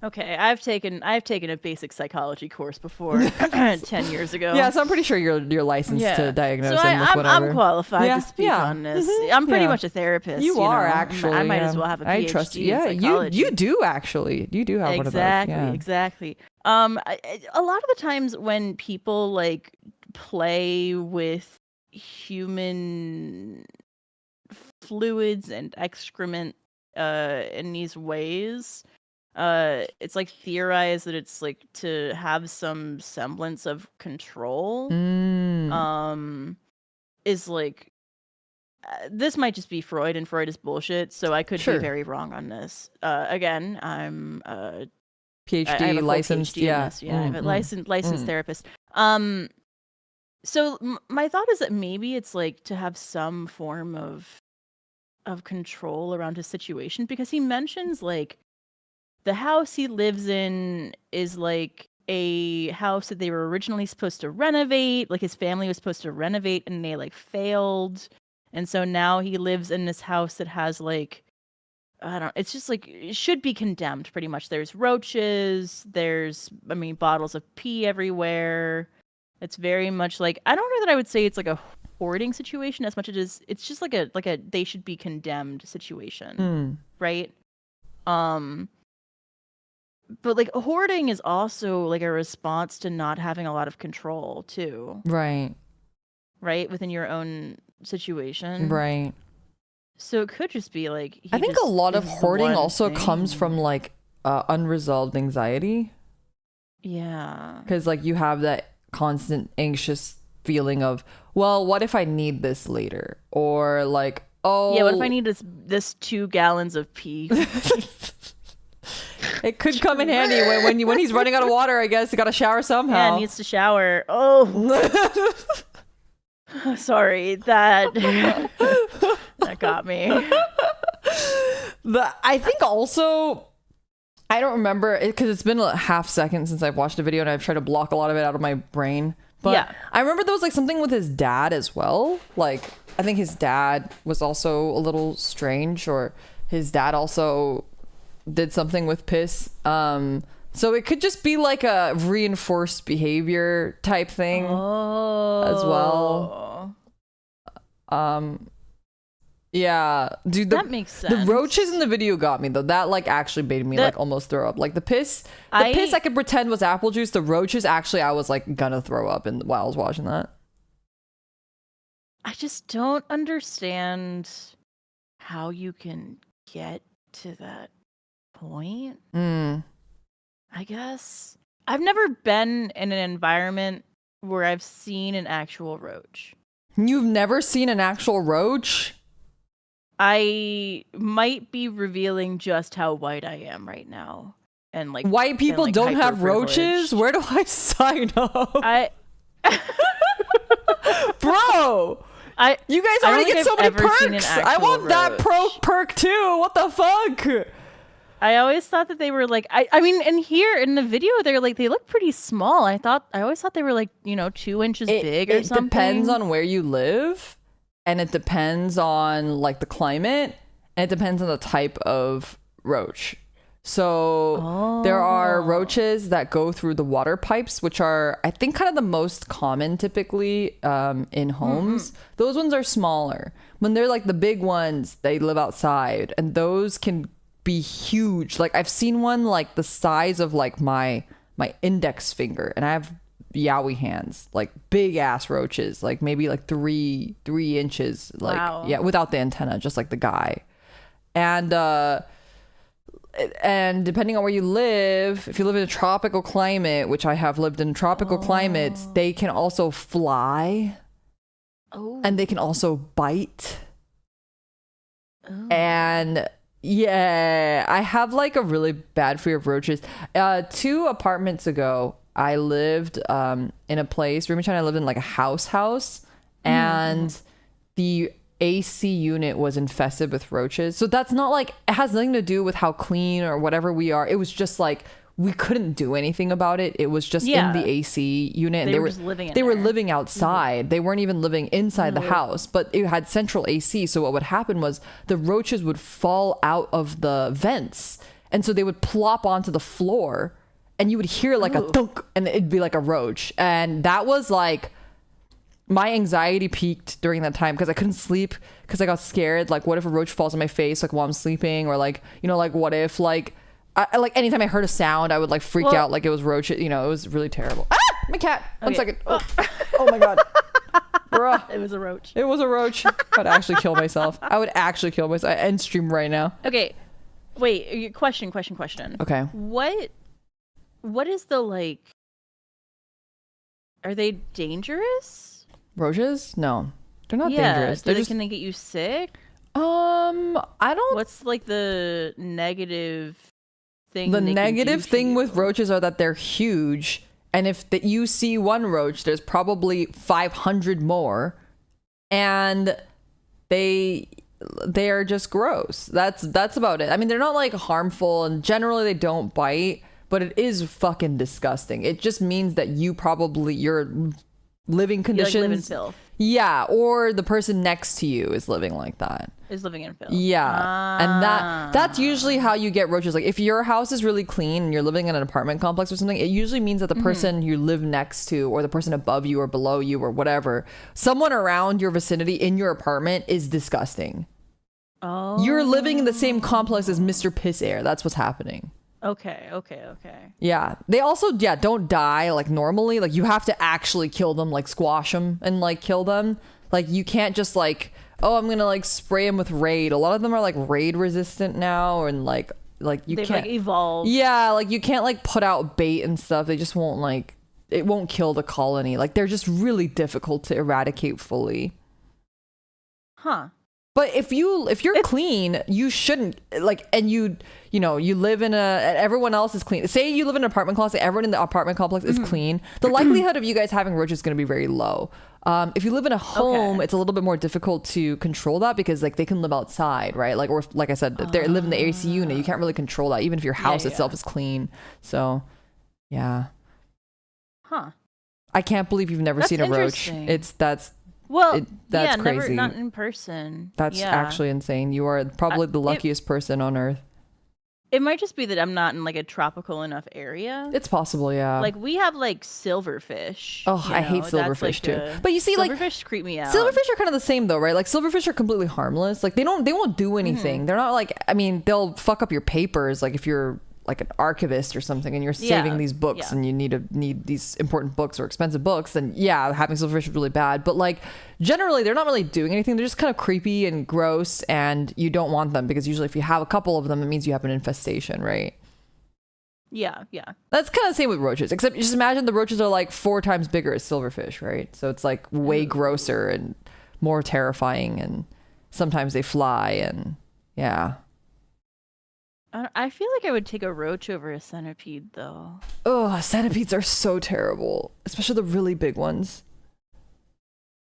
Okay, I've taken a basic psychology course before 10 years ago. Yeah, so I'm pretty sure you're licensed to diagnose him with whatever. I'm qualified to speak on this. Mm-hmm. I'm pretty much a therapist. You are actually. I might as well have a PhD. I trust you. Yeah, you do actually. You do have one of those. Exactly. A lot of the times when people like play with human fluids and excrement in these ways, it's like theorized that it's like to have some semblance of control. Is like this might just be Freud, and Freud is bullshit, so I could be very wrong on this. Again, I'm PhD licensed. PhD I'm a licensed therapist. So my thought is that maybe it's like to have some form of control around his situation, because he mentions like the house he lives in is like a house that they were originally supposed to renovate. Like his family was supposed to renovate and they like failed. And so now he lives in this house that has like, I don't know, it's just like, it should be condemned pretty much. There's roaches, bottles of pee everywhere. It's very much like, I don't know that I would say it's like a hoarding situation as much as it's just like a they should be condemned situation. Right? But like hoarding is also like a response to not having a lot of control too. Right. Within your own situation. Right. So it could just be like, I think a lot of hoarding also comes from like unresolved anxiety. Yeah. Because like you have that constant anxious feeling of, well, what if I need this later? Or like, oh yeah, what if I need this 2 gallons of pee? It could come in handy when he's running out of water. I guess he got to shower somehow. Yeah, needs to shower. Oh, sorry, that got me. I think also, I don't remember because it's been a half second since I've watched the video and I've tried to block a lot of it out of my brain. But yeah, I remember there was like something with his dad as well. Like I think his dad was also a little strange, or his dad also did something with piss. So it could just be like a reinforced behavior type thing as well. Yeah, dude, that makes sense. The roaches in the video got me though. That like actually made me like almost throw up. Like the piss I could pretend was apple juice. The roaches actually I was like gonna throw up while I was watching that. I just don't understand how you can get to that point. I guess I've never been in an environment where I've seen an actual roach. You've never seen an actual roach? I might be revealing just how white I am right now. And like white people don't have roaches? Where do I sign up? Bro, you guys already get so many perks. I want that perk too. What the fuck? I always thought that they were like, I mean, and here in the video, they're like, they look pretty small. I always thought they were like, 2 inches big or something. It depends on where you live, and it depends on like the climate, and it depends on the type of roach. So there are roaches that go through the water pipes, which are, I think, kind of the most common typically in homes. Those ones are smaller. When they're like the big ones, they live outside, and those can be huge. Like I've seen one like the size of like my index finger, and I have yowie hands, like big ass roaches, like maybe like 3 inches, like wow. Yeah, without the antenna, just like the guy. And depending on where you live, if you live in a tropical climate, which I have lived in tropical climates, they can also fly. Oh. and they can also bite. Oh. And yeah, I have like a really bad fear of roaches. 2 apartments ago, I lived in a place, Rumi and I lived in like a house, and the AC unit was infested with roaches. So that's not like, it has nothing to do with how clean or whatever we are. It was just like, we couldn't do anything about it. It was just in the AC unit, and they were just living they were living outside. They weren't even living inside the house, but it had central AC. So what would happen was the roaches would fall out of the vents, and so they would plop onto the floor, and you would hear like a thunk, and it'd be like a roach. And that was like, my anxiety peaked during that time because I couldn't sleep because I got scared. Like, what if a roach falls on my face like while I'm sleeping, or like, you know, like what if like like anytime I heard a sound, I would like freak out like it was roach. You know, it was really terrible. Ah, my cat. One second. Oh, oh my god. Bruh. It was a roach. It was a roach. I'd actually kill myself. I would actually kill myself. I end stream right now. Okay, wait. Question. Okay. What is the like? Are they dangerous? Roaches? No, they're not dangerous. Can they get you sick? I don't. What's like the negative thing? The negative thing with roaches are that they're huge, and if you see one roach, there's probably 500 more, and they are just gross. That's about it. I mean, they're not like harmful, and generally they don't bite, but it is fucking disgusting. It just means that your living conditions, you like live in filth. Yeah, or the person next to you is living like that. Is living in filth. Yeah. And that's usually how you get roaches. Like, if your house is really clean and you're living in an apartment complex or something, it usually means that the person you live next to, or the person above you or below you or whatever, someone around your vicinity in your apartment is disgusting. Oh. You're living in the same complex as Mr. Piss Air. That's what's happening. Okay. Yeah. They also, don't die like normally. Like, you have to actually kill them, like squash them and like kill them. Like, you can't just like, oh, I'm gonna like spray them with Raid. A lot of them are like Raid resistant now, and like you They've can't like evolved. Yeah, like you can't like put out bait and stuff. They just won't like, it won't kill the colony. Like, they're just really difficult to eradicate fully. Huh. But if you're clean, you shouldn't like, and you live in everyone else is clean. Say you live in an apartment complex, everyone in the apartment complex is clean. The likelihood of you guys having roaches is going to be very low. If you live in a home, it's a little bit more difficult to control that, because like they can live outside, right? Like, or like I said, if they live in the AC unit, you can't really control that, even if your house itself is clean. So, yeah. Huh. I can't believe you've never seen a roach. That's crazy. Not in person. That's actually insane. You are probably the luckiest person on earth. It might just be that I'm not in like a tropical enough area. It's possible, yeah. Like, we have like silverfish. Oh, I hate silverfish too. But you see, like, silverfish creep me out. Silverfish are kind of the same though, right? Like, silverfish are completely harmless. Like, they won't do anything. They're not like, I mean, they'll fuck up your papers. Like, if you're like an archivist or something and you're saving these books and you need these important books or expensive books, then having silverfish is really bad. But like, generally they're not really doing anything. They're just kind of creepy and gross, and you don't want them, because usually if you have a couple of them, it means you have an infestation, right? Yeah. That's kind of the same with roaches, except just imagine the roaches are like 4 times bigger as silverfish, right? So it's like way grosser and more terrifying, and sometimes they fly, and yeah. I feel like I would take a roach over a centipede, though. Oh, centipedes are so terrible, especially the really big ones.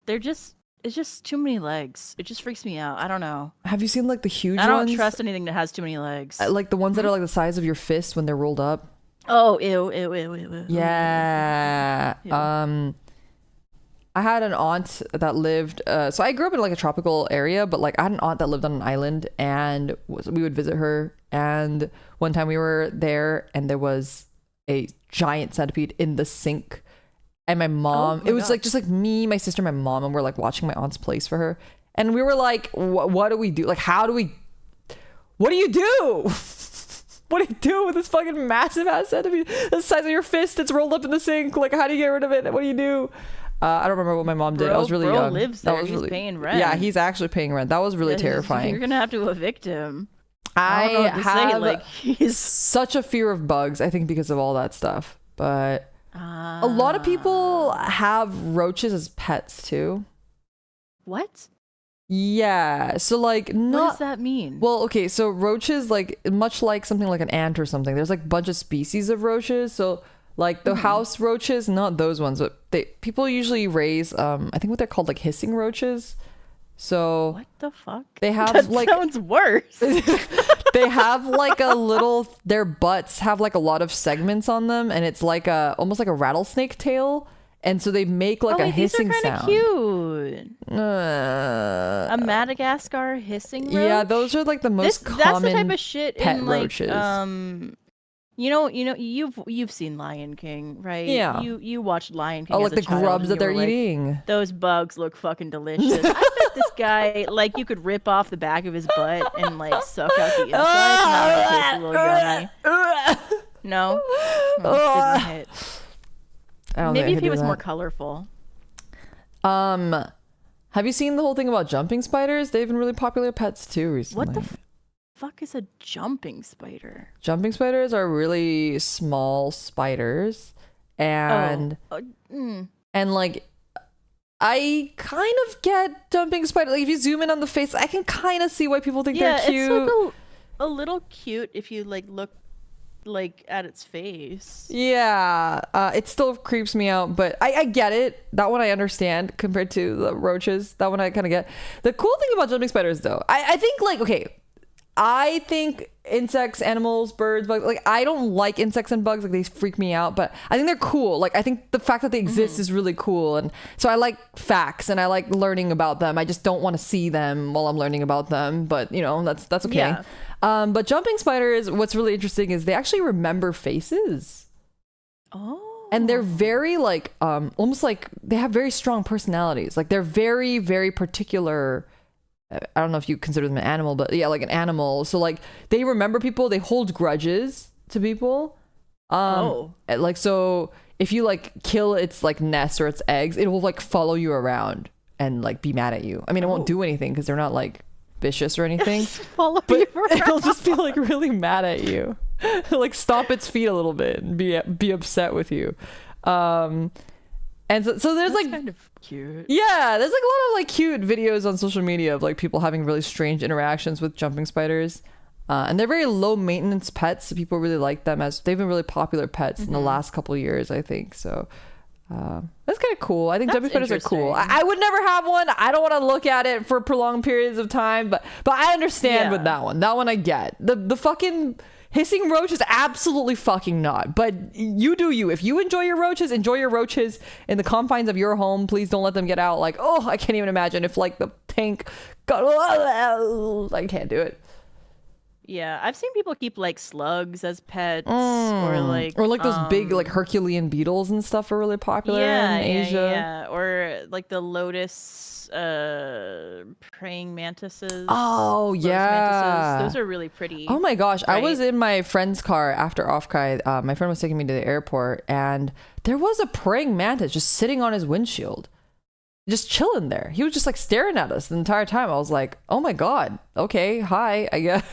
It's just too many legs. It just freaks me out. I don't know. Have you seen like the huge ones? I don't trust anything that has too many legs. Like the ones that are like the size of your fist when they're rolled up. Oh, ew. Yeah. Ew. I had an aunt that lived, so I grew up in like a tropical area, but like I had an aunt that lived on an island, and we would visit her. And one time we were there, and there was a giant centipede in the sink. And my mom, it was like just like me, my sister, my mom, and we're like watching my aunt's place for her. And we were like, what do we do? Like, what do you do? What do you do with this fucking massive ass centipede the size of your fist? It's rolled up in the sink. Like, how do you get rid of it? What do you do? I don't remember what my mom did. I was really young. Lives there. That was he's paying rent. Yeah, he's actually paying rent. That was really terrifying. You're gonna have to evict him. I have such a fear of bugs, I think, because of all that stuff. But a lot of people have roaches as pets too. What? Yeah. So like What does that mean? well, okay, so roaches, like much like something like an ant or something, there's like a bunch of species of roaches. So like the house roaches, not those ones, but people usually raise I think what they're called like hissing roaches. So What the fuck? they have That like sounds worse. they have like a little, their butts have like a lot of segments on them, and it's like almost like a rattlesnake tail. And so they make like a hissing these are sound. Cute. A Madagascar hissing roach? Yeah, those are like the most common that's the type of shit pet in like roaches. you've seen Lion King, right? Yeah. You watched Lion King. Oh, as like a the child, grubs and that you they're were like, eating. Those bugs look fucking delicious. I bet this guy, like, you could rip off the back of his butt and like suck out the inside. Now it tastes a little yummy. No, didn't hit. Maybe if he was more colorful. Have you seen the whole thing about jumping spiders? They've been really popular pets too recently. What the fuck is a jumping spider? Jumping spiders are really small spiders, and and like I kind of get jumping spider. Like if you zoom in on the face, I can kind of see why people think they're cute. It's like a little cute if you like look like at its face. Yeah, it still creeps me out, but I get it. That one I understand compared to the roaches. That one I kind of get. The cool thing about jumping spiders, though, I think like, okay, I think insects, animals, birds, bugs, like I don't like insects and bugs, like they freak me out, but I think they're cool. Like I think the fact that they exist is really cool, and so I like facts and I like learning about them. I just don't want to see them while I'm learning about them, but you know, that's okay. Yeah. But jumping spiders, what's really interesting is they actually remember faces. Oh. And they're very like almost like they have very strong personalities. Like they're very, very particular. I don't know if you consider them an animal, but yeah, like an animal. So like they remember people, they hold grudges to people. Like so if you like kill its like nest or its eggs, it will like follow you around and like be mad at you. I mean, it won't do anything because they're not like vicious or anything. But it'll just be like really mad at you. Like stomp its feet a little bit and be upset with you. And so there's That's like kind of cute. Yeah, there's like a lot of like cute videos on social media of like people having really strange interactions with jumping spiders. And they're very low maintenance pets, so people really like them, as they've been really popular pets in the last couple of years, I think. So that's kind of cool. I think jumping spiders are cool. I would never have one. I don't want to look at it for prolonged periods of time, but I understand with that one. That one I get. The fucking hissing roach is absolutely fucking not. But you do you. If you enjoy your roaches in the confines of your home. Please don't let them get out. Like, oh, I can't even imagine if like the tank got. I can't do it. Yeah, I've seen people keep like slugs as pets, or like those big like Herculean beetles and stuff are really popular in Asia. Yeah, or like the lotus praying mantises. Oh yeah, mantises. Those are really pretty. Oh my gosh, right? I was in my friend's car after Offkai. My friend was taking me to the airport, and there was a praying mantis just sitting on his windshield, just chilling there. He was just like staring at us the entire time. I was like, oh my god, okay, hi, I guess.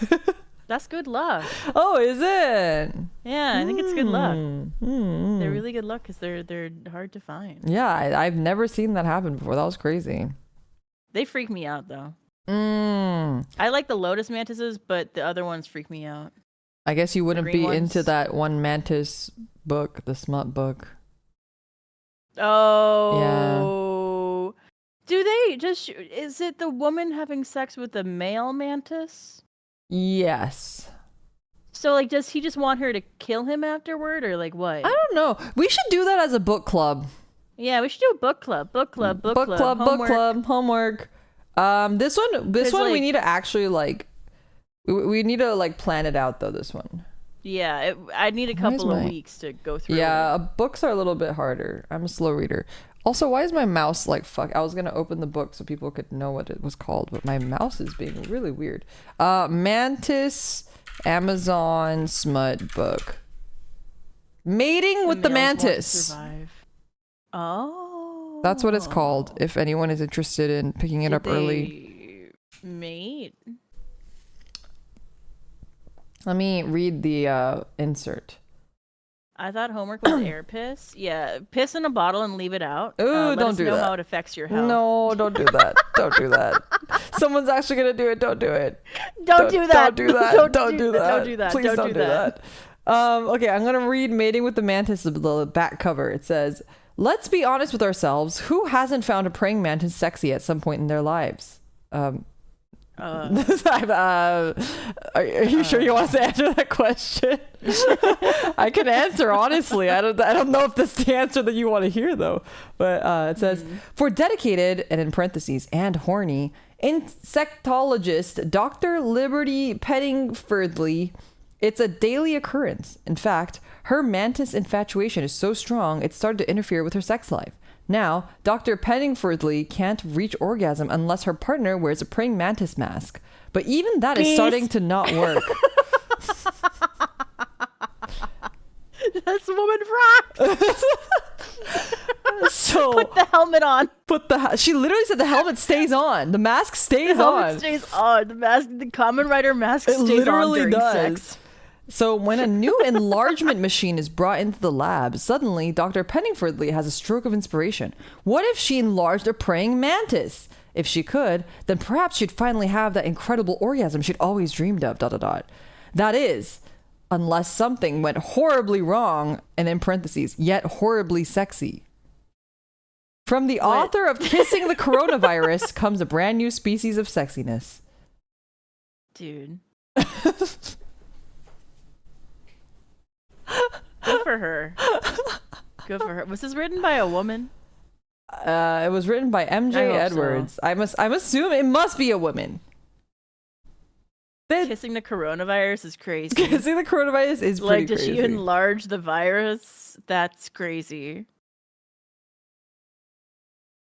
That's good luck. Oh, is it? Yeah, I think it's good luck. They're really good luck because they're hard to find. Yeah, I've never seen that happen before. That was crazy. They freak me out though. I like the lotus mantises, but the other ones freak me out. I guess you wouldn't be ones. into that one mantis book, the smut book. Oh. Yeah. Do they just... Is it the woman having sex with the male mantis? Yes. So, like, does he just want her to kill him afterward, or like what? I don't know. We should do that as a book club. Yeah, we should do a book club. Book club. Homework. This one like, we need to actually like... We need to like plan it out though, this one. Yeah, I need a couple of weeks to go through. Yeah, books are a little bit harder. I'm a slow reader. Also, why is my mouse like fuck? I was gonna open the book so people could know what it was called, but my mouse is being really weird. Mantis Amazon smut book. Mating with the mantis. Oh. That's what it's called. If anyone is interested in picking it up early. Mate. Let me read the insert. I thought homework was air piss. Yeah, piss in a bottle and leave it out. Ooh, Let don't us do know that. how it affects your health. No, don't do that. Don't do that. Someone's actually gonna do it. Don't do it. Don't do that. Don't do that. Don't do that. Don't do that. Please Don't do that. Okay, I'm gonna read Mating with the Mantis, the back cover. It says, "Let's be honest with ourselves. Who hasn't found a praying mantis sexy at some point in their lives?" Are you sure you want us to answer that question? I can answer honestly. I don't know if that's the answer that you want to hear though. But it says, for dedicated, and in parentheses, and horny insectologist Dr. Liberty Pettingfordley, it's a daily occurrence. In fact, her mantis infatuation is so strong it started to interfere with her sex life. Now, Dr. Pettingfordley can't reach orgasm unless her partner wears a praying mantis mask. But even that is starting to not work. This woman rocks. So Put the helmet on. She literally said the helmet stays on. The mask stays The on. helmet stays on. The Common Rider mask It stays literally on during does. sex. So when a new enlargement machine is brought into the lab, suddenly Dr. Penningfordley has a stroke of inspiration. What if she enlarged a praying mantis? If she could, then perhaps she'd finally have that incredible orgasm she'd always dreamed of, ... That is, unless something went horribly wrong, and in parentheses, yet horribly sexy. From the author of Kissing the Coronavirus comes a brand new species of sexiness. Dude. Good for her. Good for her. Was this written by a woman? It was written by MJ Edwards. So. I'm assuming it must be a woman. Kissing the Coronavirus is crazy. Kissing the Coronavirus is pretty crazy. Did she enlarge the virus? That's crazy.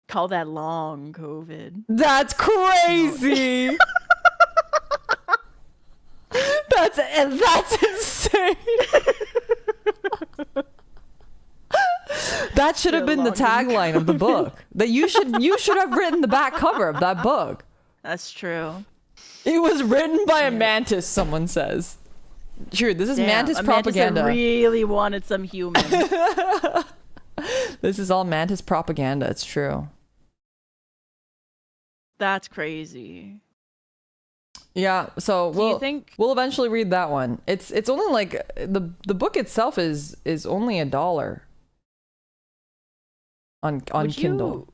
Call that long COVID. That's crazy. That's insane. That should have been the tagline of the book. That you should have written the back cover of that book. That's true. It was written by a mantis, someone says. Sure, this is mantis propaganda. Mantis really wanted some human. This is all mantis propaganda. It's true. That's crazy. Yeah, so we'll eventually read that one. It's only like the book itself is only $1 on Kindle.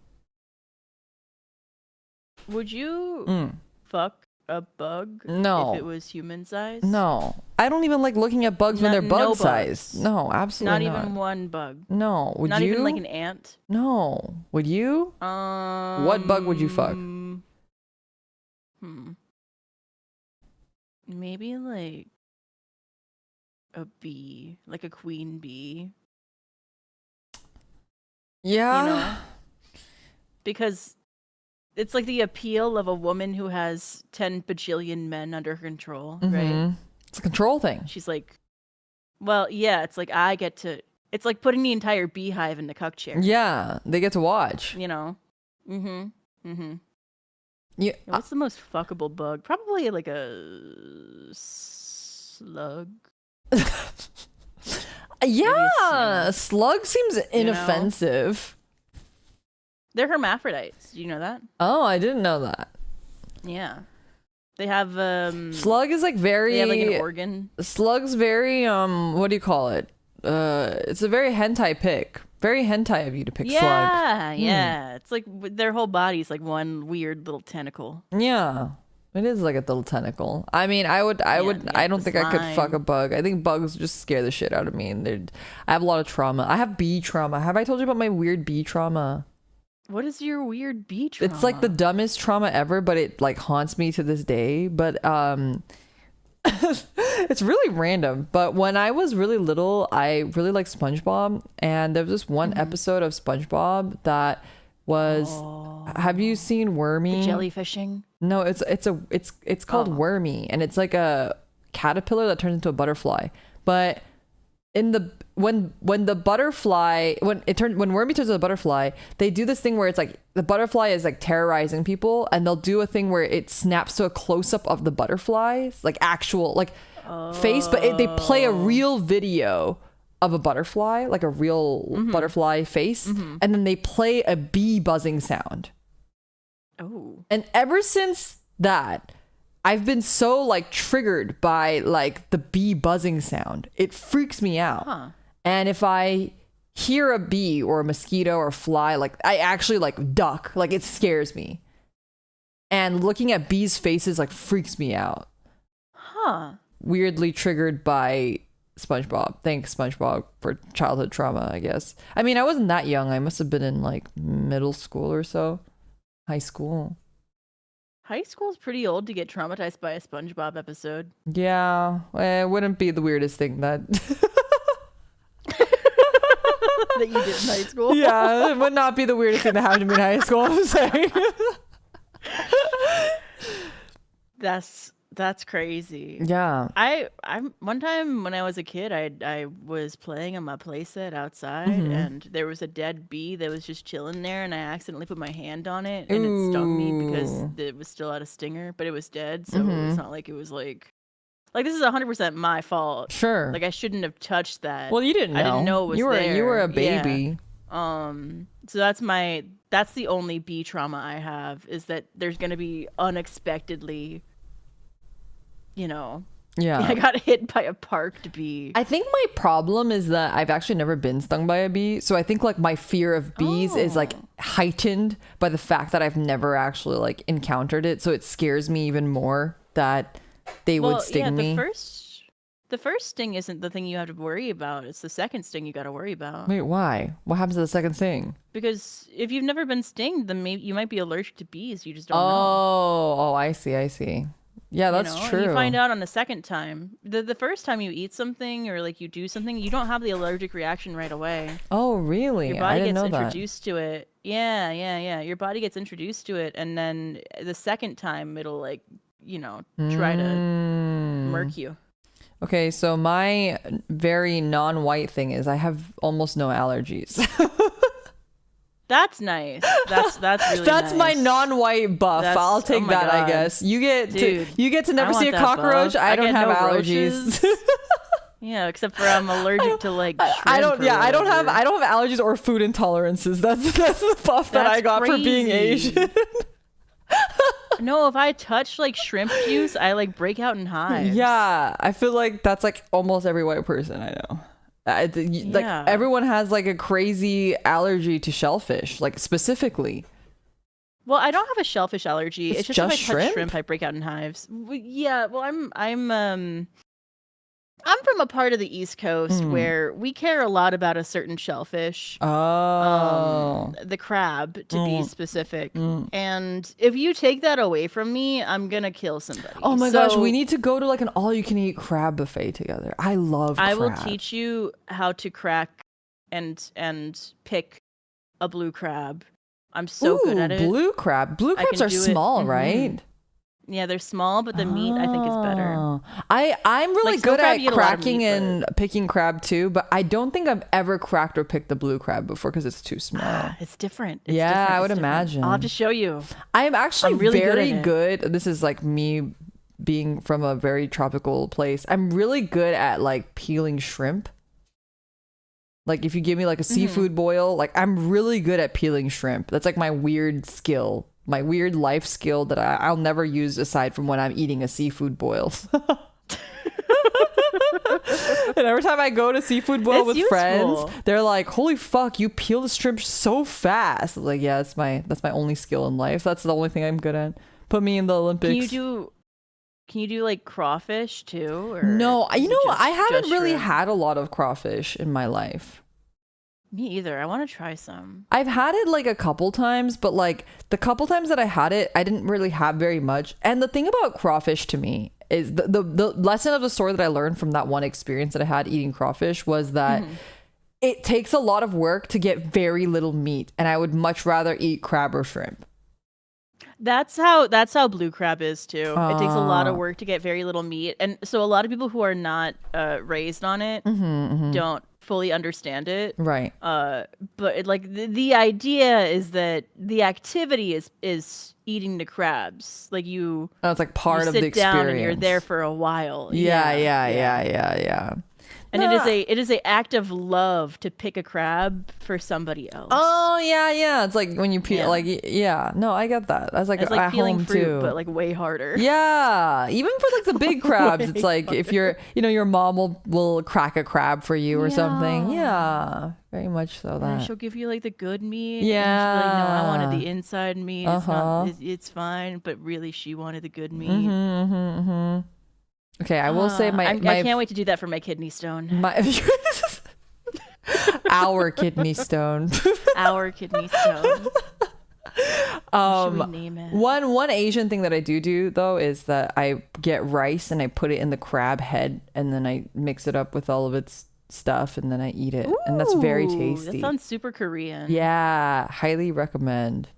Would you fuck a bug? No. If it was human size? No. I don't even like looking at bugs when they're bug size. No, absolutely not. Not even one bug. No. Would not you? Not even like an ant? No. Would you? What bug would you fuck? Maybe like a bee, like a queen bee. Yeah. You know? Because it's like the appeal of a woman who has 10 bajillion men under her control, right? It's a control thing. She's like, well, yeah, it's like I get to, it's like putting the entire beehive in the cuck chair. Yeah, they get to watch. You know? Yeah. What's the most fuckable bug? Probably like a slug. Yeah, slug seems inoffensive. They're hermaphrodites. Do you know that? Oh, I didn't know that. Yeah. They have slug is like very they have like an organ. Slug's very what do you call it? It's a very hentai pick. Very hentai of you to pick slug. Yeah. It's like their whole body's like one weird little tentacle. Yeah. It is like a little tentacle. I mean, I don't think I could fuck a bug. I think bugs just scare the shit out of me, and I have a lot of trauma. I have bee trauma. Have I told you about my weird bee trauma? What is your weird bee trauma? It's like the dumbest trauma ever, but it like haunts me to this day. But it's really random. But when I was really little, I really liked SpongeBob, and there was this one episode of SpongeBob that was. Have you seen Wormy? The jellyfishing? No, it's called Wormy, and it's like a caterpillar that turns into a butterfly. But in the when Wormy turns into a butterfly, they do this thing where it's like the butterfly is like terrorizing people, and they'll do a thing where it snaps to a close up of the butterflies, like actual like face, but they play a real video of a butterfly, like a real butterfly face, and then they play a bee buzzing sound. Oh. And ever since that, I've been so like triggered by like the bee buzzing sound. It freaks me out. Huh. And if I hear a bee or a mosquito or a fly, like I actually like duck, like it scares me. And looking at bees' faces like freaks me out. Huh. Weirdly triggered by SpongeBob. Thanks, SpongeBob, for childhood trauma, I guess. I mean, I wasn't that young. I must have been in like middle school or so. High school. High school's pretty old to get traumatized by a SpongeBob episode. Yeah, it wouldn't be the weirdest thing that... that you did in high school. Yeah, it would not be the weirdest thing that happened to me in high school, I'm saying. That's crazy. Yeah. I'm one time when I was a kid, I was playing on my playset outside, and there was a dead bee that was just chilling there, and I accidentally put my hand on it, and it stung me because it was still out of stinger, but it was dead, so it's not like it was like this is 100% my fault. Sure. Like I shouldn't have touched that. Well, you didn't know. I didn't know it was there. You were a baby. Yeah. So that's the only bee trauma I have, is that there's gonna be unexpectedly, Yeah. I got hit by a parked bee. I think my problem is that I've actually never been stung by a bee. So I think like my fear of bees is like heightened by the fact that I've never actually like encountered it. So it scares me even more that they would sting me. The first sting isn't the thing you have to worry about. It's the second sting you got to worry about. Wait, why? What happens to the second sting? Because if you've never been stinged, then maybe you might be allergic to bees. You just don't know. Oh, I see. Yeah, that's true. You find out on the second time. The first time you eat something or like you do something, you don't have the allergic reaction right away. Oh, really? Your body gets introduced to it. Yeah. Your body gets introduced to it, and then the second time it'll like, try to murk you. Okay, so my very non-white thing is I have almost no allergies. That's nice. That's really That's nice. my non-white buff. I'll take that, God. I guess. You get to never I see a want that cockroach. buff. I don't have no allergies. Yeah, except for I'm allergic to like shrimp I don't have whatever. allergies or food intolerances. That's the buff that I got for being Asian. No, if I touch like shrimp juice, I like break out in hives. Yeah, I feel like that's like almost every white person I know. Like everyone has like a crazy allergy to shellfish, like specifically. Well, I don't have a shellfish allergy. It's just if I touch shrimp, I break out in hives. Yeah, well, I'm from a part of the East Coast where we care a lot about a certain shellfish. Oh. The crab, to be specific. And if you take that away from me, I'm going to kill somebody. Oh my gosh, we need to go to like an all-you-can-eat crab buffet together. I love crab. I will teach you how to crack and pick a blue crab. I'm so good at it. Blue crab. Blue crabs are small, right? Yeah, they're small, but the meat I think is better. I'm really good at cracking and picking crab too, but I don't think I've ever cracked or picked the blue crab before because it's too small. It's different. I would imagine. I'll have to show you. I'm actually really very good. This is like me being from a very tropical place. I'm really good at like peeling shrimp. Like if you give me like a seafood boil, like I'm really good at peeling shrimp. That's like my weird skill. My weird life skill that I'll never use aside from when I'm eating a seafood boil. And every time I go to seafood boil with friends, they're like, "Holy fuck, you peel the shrimp so fast!" I'm like, yeah, that's my only skill in life. That's the only thing I'm good at. Put me in the Olympics. Can you do like crawfish too? Or no, I haven't really had a lot of crawfish in my life. Me either. I want to try some. I've had it like a couple times, but like the couple times that I had it, I didn't really have very much. And the thing about crawfish to me is the lesson of the story that I learned from that one experience that I had eating crawfish was that it takes a lot of work to get very little meat, and I would much rather eat crab or shrimp. That's how blue crab is too. It takes a lot of work to get very little meat, and so a lot of people who are not raised on it don't fully understand it. Right. But the idea is that the activity is eating the crabs. Like you. Oh, it's like part of the experience. Sit down and you're there for a while. Yeah. And No. it is a act of love to pick a crab for somebody else. Oh yeah. It's like when you peel, Yeah. like yeah. No, I get that. I was like It's like at peeling home fruit, too. but like way harder. Yeah, even for like the big crabs, it's Way like if you're, your mom will crack a crab for you or something. Yeah. Yeah, very much so And that. she'll give you like the good meat. Yeah. And she'll be like, no, I wanted the inside meat. It's Uh-huh. not. It's fine. But really, she wanted the good meat. Okay, I will say I can't wait to do that for my kidney stone. my our kidney stone. Our kidney stone. What should we name it? One Asian thing that I do though is that I get rice and I put it in the crab head and then I mix it up with all of its stuff and then I eat it. And that's very Ooh, tasty. That sounds super Korean. Yeah, highly recommend.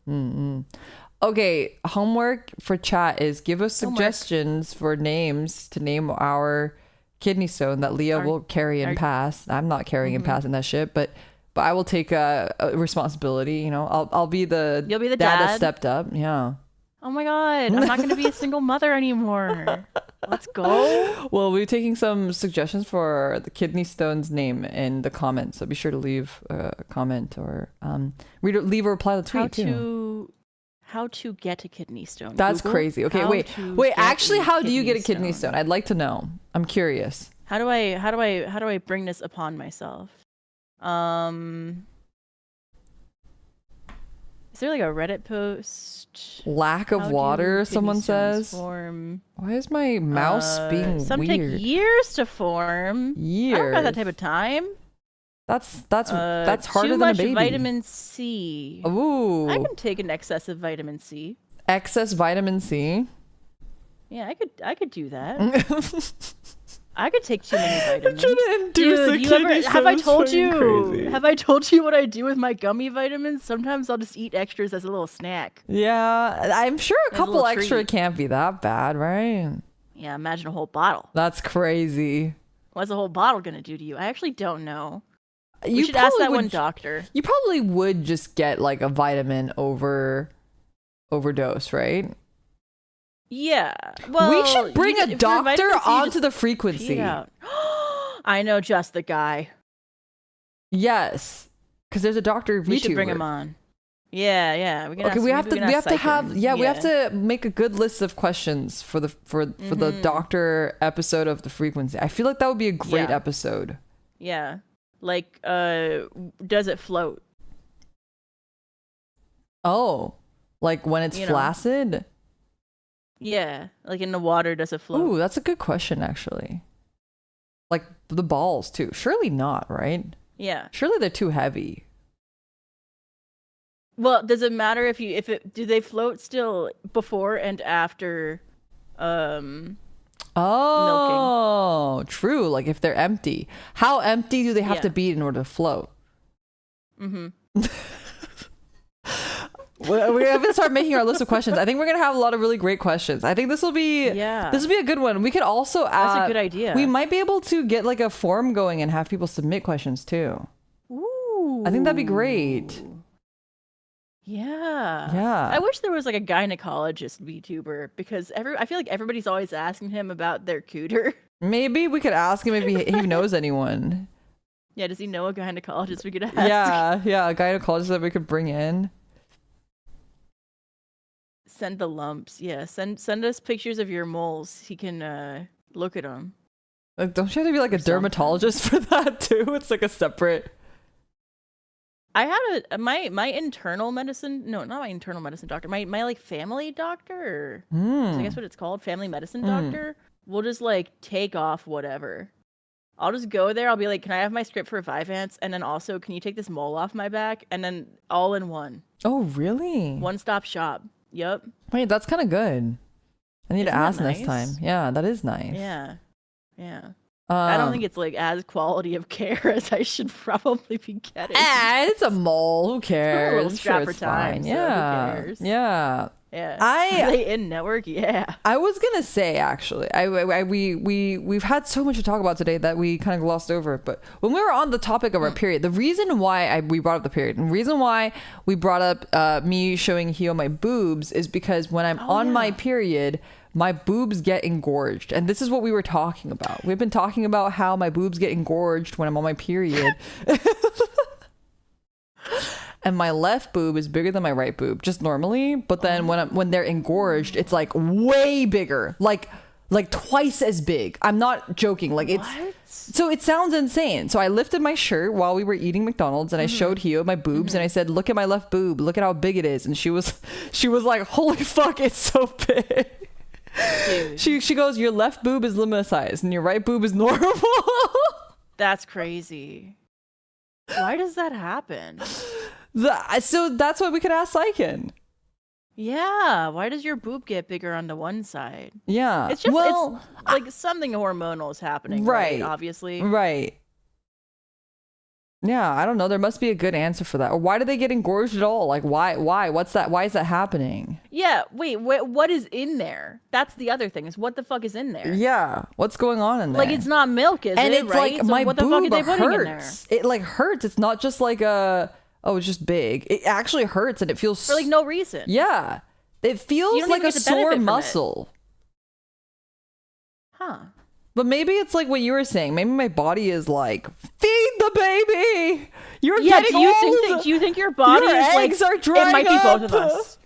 Okay, homework for chat is give us suggestions for names to name our kidney stone that Leah will carry and pass. I'm not carrying and passing that shit, but I will take a responsibility. I'll be the You'll be the dad that dad? stepped up. Yeah. Oh my god, I'm not going to be a single mother anymore. Let's go. Well, we're taking some suggestions for the kidney stone's name in the comments, so be sure to leave a comment or leave a reply to the tweet too. How to get a kidney stone. That's Google crazy. Okay, how wait. to Wait, get actually, a how do you get a kidney stone? I'd like to know. I'm curious. How do I bring this upon myself? Is there like a Reddit post? Lack of How do water, kidney someone stones says. form? Why is my mouse being Some weird? take years to form. Years. I don't got that type of time. That's harder too than a much baby. vitamin C. Ooh. I can take an excess of vitamin C. Excess vitamin C. Yeah, I could do that. I could take too many vitamins. Dude, have I told you what I do with my gummy vitamins? Sometimes I'll just eat extras as a little snack. Yeah, I'm sure a As a couple little extra treat. can't be that bad, right? Yeah, imagine a whole bottle. That's crazy. What's a whole bottle gonna do to you? I actually don't know. You We should ask that probably one would- doctor. You probably would just get like a vitamin overdose, right? Yeah. Well, we should bring you a if you're doctor vitamin C, you onto just the pee it frequency. out. I know just the guy. Yes, because there's a doctor. We should bring him on. Yeah. We can Okay, ask, we have to have we yeah. have to make a good list of questions for the doctor episode of the frequency. I feel like that would be a great Yeah. episode. Yeah. Like, does it float? Oh, like when it's You know. flaccid? Yeah. Like in the water, does it float? Ooh, that's a good question actually. Like the balls too. Surely not, right? Yeah. Surely they're too heavy. Well, does it matter do they float still before and after Oh, true. Like if they're empty. How empty do they have Yeah. to be in order to float? Mm-hmm. We're gonna start making our list of questions. I think we're gonna have a lot of really great questions. I think this will be a good one. We could also That's a good idea. We might be able to get like a form going and have people submit questions too. Ooh. I think that'd be great. Yeah. Yeah. I wish there was like a gynecologist VTuber because I feel like everybody's always asking him about their cooter. Maybe we could ask him if he knows anyone. Yeah, does he know a gynecologist we could ask? Yeah, a gynecologist that we could bring in. Send the lumps. Yeah, send us pictures of your moles. He can look at them. Like, don't you have to be like a dermatologist for that too? It's like a separate. I had my internal medicine. No, not my internal medicine doctor. My like family doctor. Or, I guess what it's called, family medicine doctor. Will just like take off whatever. I'll just go there. I'll be like, can I have my script for Vyvanse? And then also, can you take this mole off my back? And then all in one. Oh, really? One-stop shop. Yep. Wait, that's kind of good. I need to Isn't that ask next nice? time. Yeah, that is nice. Yeah. I don't think it's like as quality of care as I should probably be getting. It's a mole. Who cares? little strap for it's time, fine. so who Yeah. cares? Yeah. Yeah. Are they in network? Yeah. I was gonna say actually, we've had so much to talk about today that we kind of glossed over it. But when we were on the topic of our period, the reason why we brought up the period, and the reason why we brought up me showing Hio my boobs is because when I'm on my period, my boobs get engorged, and this is what we were talking about. We've been talking about how my boobs get engorged when I'm on my period. And my left boob is bigger than my right boob, just normally. But then when they're engorged, it's like way bigger, like twice as big. I'm not joking. Like so it sounds insane. So I lifted my shirt while we were eating McDonald's, and I showed Hio my boobs, and I said, "Look at my left boob. Look at how big it is." And she was like, "Holy fuck, it's so big." She goes, "Your left boob is Limina size, and your right boob is normal." That's crazy. Why does that happen? So that's why we could ask Saiken. Yeah, why does your boob get bigger on the one side? Yeah, it's just it's like something hormonal is happening, right? Obviously, right. Yeah, I don't know. There must be a good answer for that. Or why do they get engorged at all? Like, why? What's that? Why is that happening? Yeah, wait, what is in there? That's the other thing, is what the fuck is in there? Yeah, what's going on in there? Like, it's not milk, is and it? It's right? like, my what the boob fuck are they putting in there? hurts. It like hurts. It's not just like it's just big. It actually hurts, and it feels for like no reason. Yeah, it feels like a sore muscle. Huh. But maybe it's like what you were saying. Maybe my body is like, feed the baby. You're getting old. Do you think your body your is eggs like? Are drying it might be up. both of us.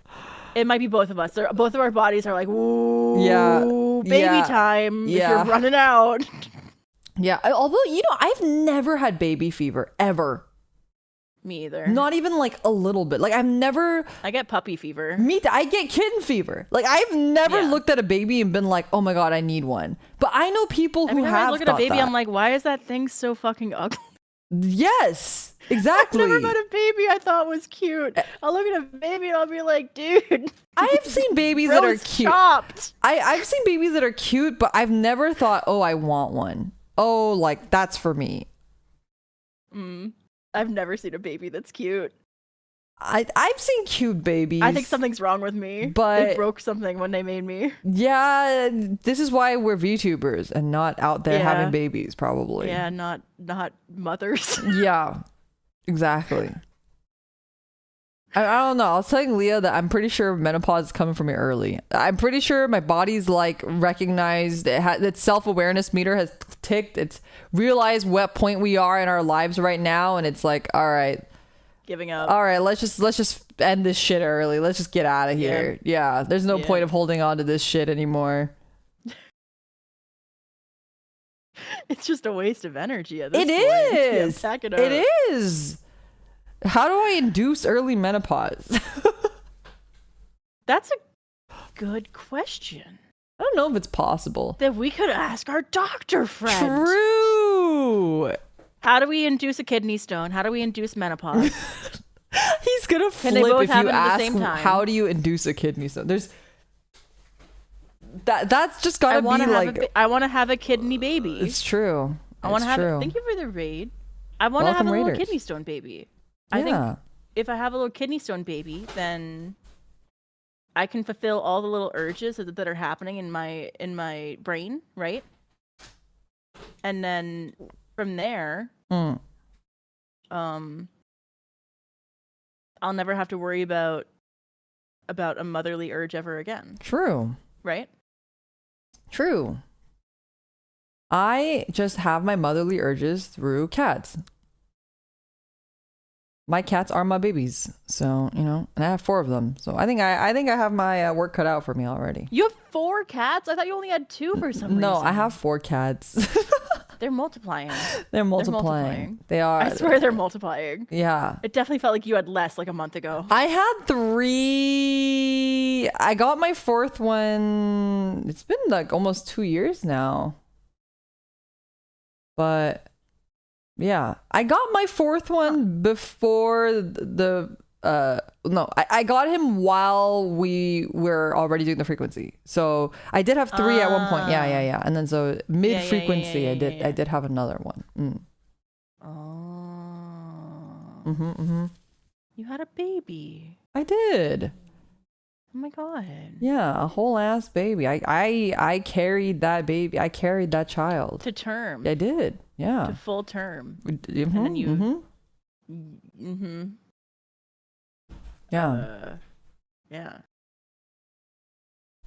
It might be both of us. Both of our bodies are like, ooh, baby time. If you're running out. Yeah. Although I've never had baby fever ever. Me either. Not even like a little bit. Like I get puppy fever. I get kitten fever. Like I've never looked at a baby and been like, oh my God, I need one. But I know people who have. I look at a baby, I'm like, why is that thing so fucking ugly? Yes, exactly. I've never met a baby I thought was cute. I'll look at a baby and I'll be like, dude. I've seen babies that are cute. Chopped. I've seen babies that are cute, but I've never thought, oh, I want one. Oh, like that's for me. I've never seen a baby that's cute. I've seen cute babies. I think something's wrong with me. But they broke something when they made me. Yeah, this is why we're VTubers and not out there having babies, probably. Yeah, not mothers. Yeah, exactly. I don't know. I was telling Leah that I'm pretty sure menopause is coming for me early. I'm pretty sure my body's like recognized its self-awareness meter has ticked. It's realized what point we are in our lives right now, and it's like, all right, giving up. All right, let's just end this shit early. Let's just get out of here. Yeah, there's no point of holding on to this shit anymore. It's just a waste of energy at this point. It is. Yeah, pack it up. It is. How do I induce early menopause? That's a good question. I don't know if it's possible. That we could ask our doctor friend. True. How do we induce a kidney stone? How do we induce menopause? He's gonna flip if you ask how do you induce a kidney stone. There's that's just gotta be like I want to have a kidney baby. It's true. I want to have. Thank you for the raid. I want to have a little kidney stone baby. I think if I have a little kidney stone baby, then I can fulfill all the little urges that are happening in my brain, right? And then from there, I'll never have to worry about a motherly urge ever again. True. Right? True. I just have my motherly urges through cats. My cats are my babies, so and I have 4 of them. So I think I have my work cut out for me already. You have 4 cats? I thought you only had 2 for some reason. No, I have 4 cats. They're multiplying. They're multiplying. They are. I swear they're multiplying. Yeah. It definitely felt like you had less like a month ago. I had 3. I got my 4th one. It's been like almost 2 years now. But yeah, I got my 4th one before I got him while we were already doing the frequency. So I did have 3 at one point. Yeah. And then so mid frequency, I did have another one. Oh. You had a baby. I did. Oh my god. Yeah, a whole ass baby. I carried that baby. I carried that child To term. I did. Yeah. To full term. Mm-hmm, And then you. Yeah. Yeah.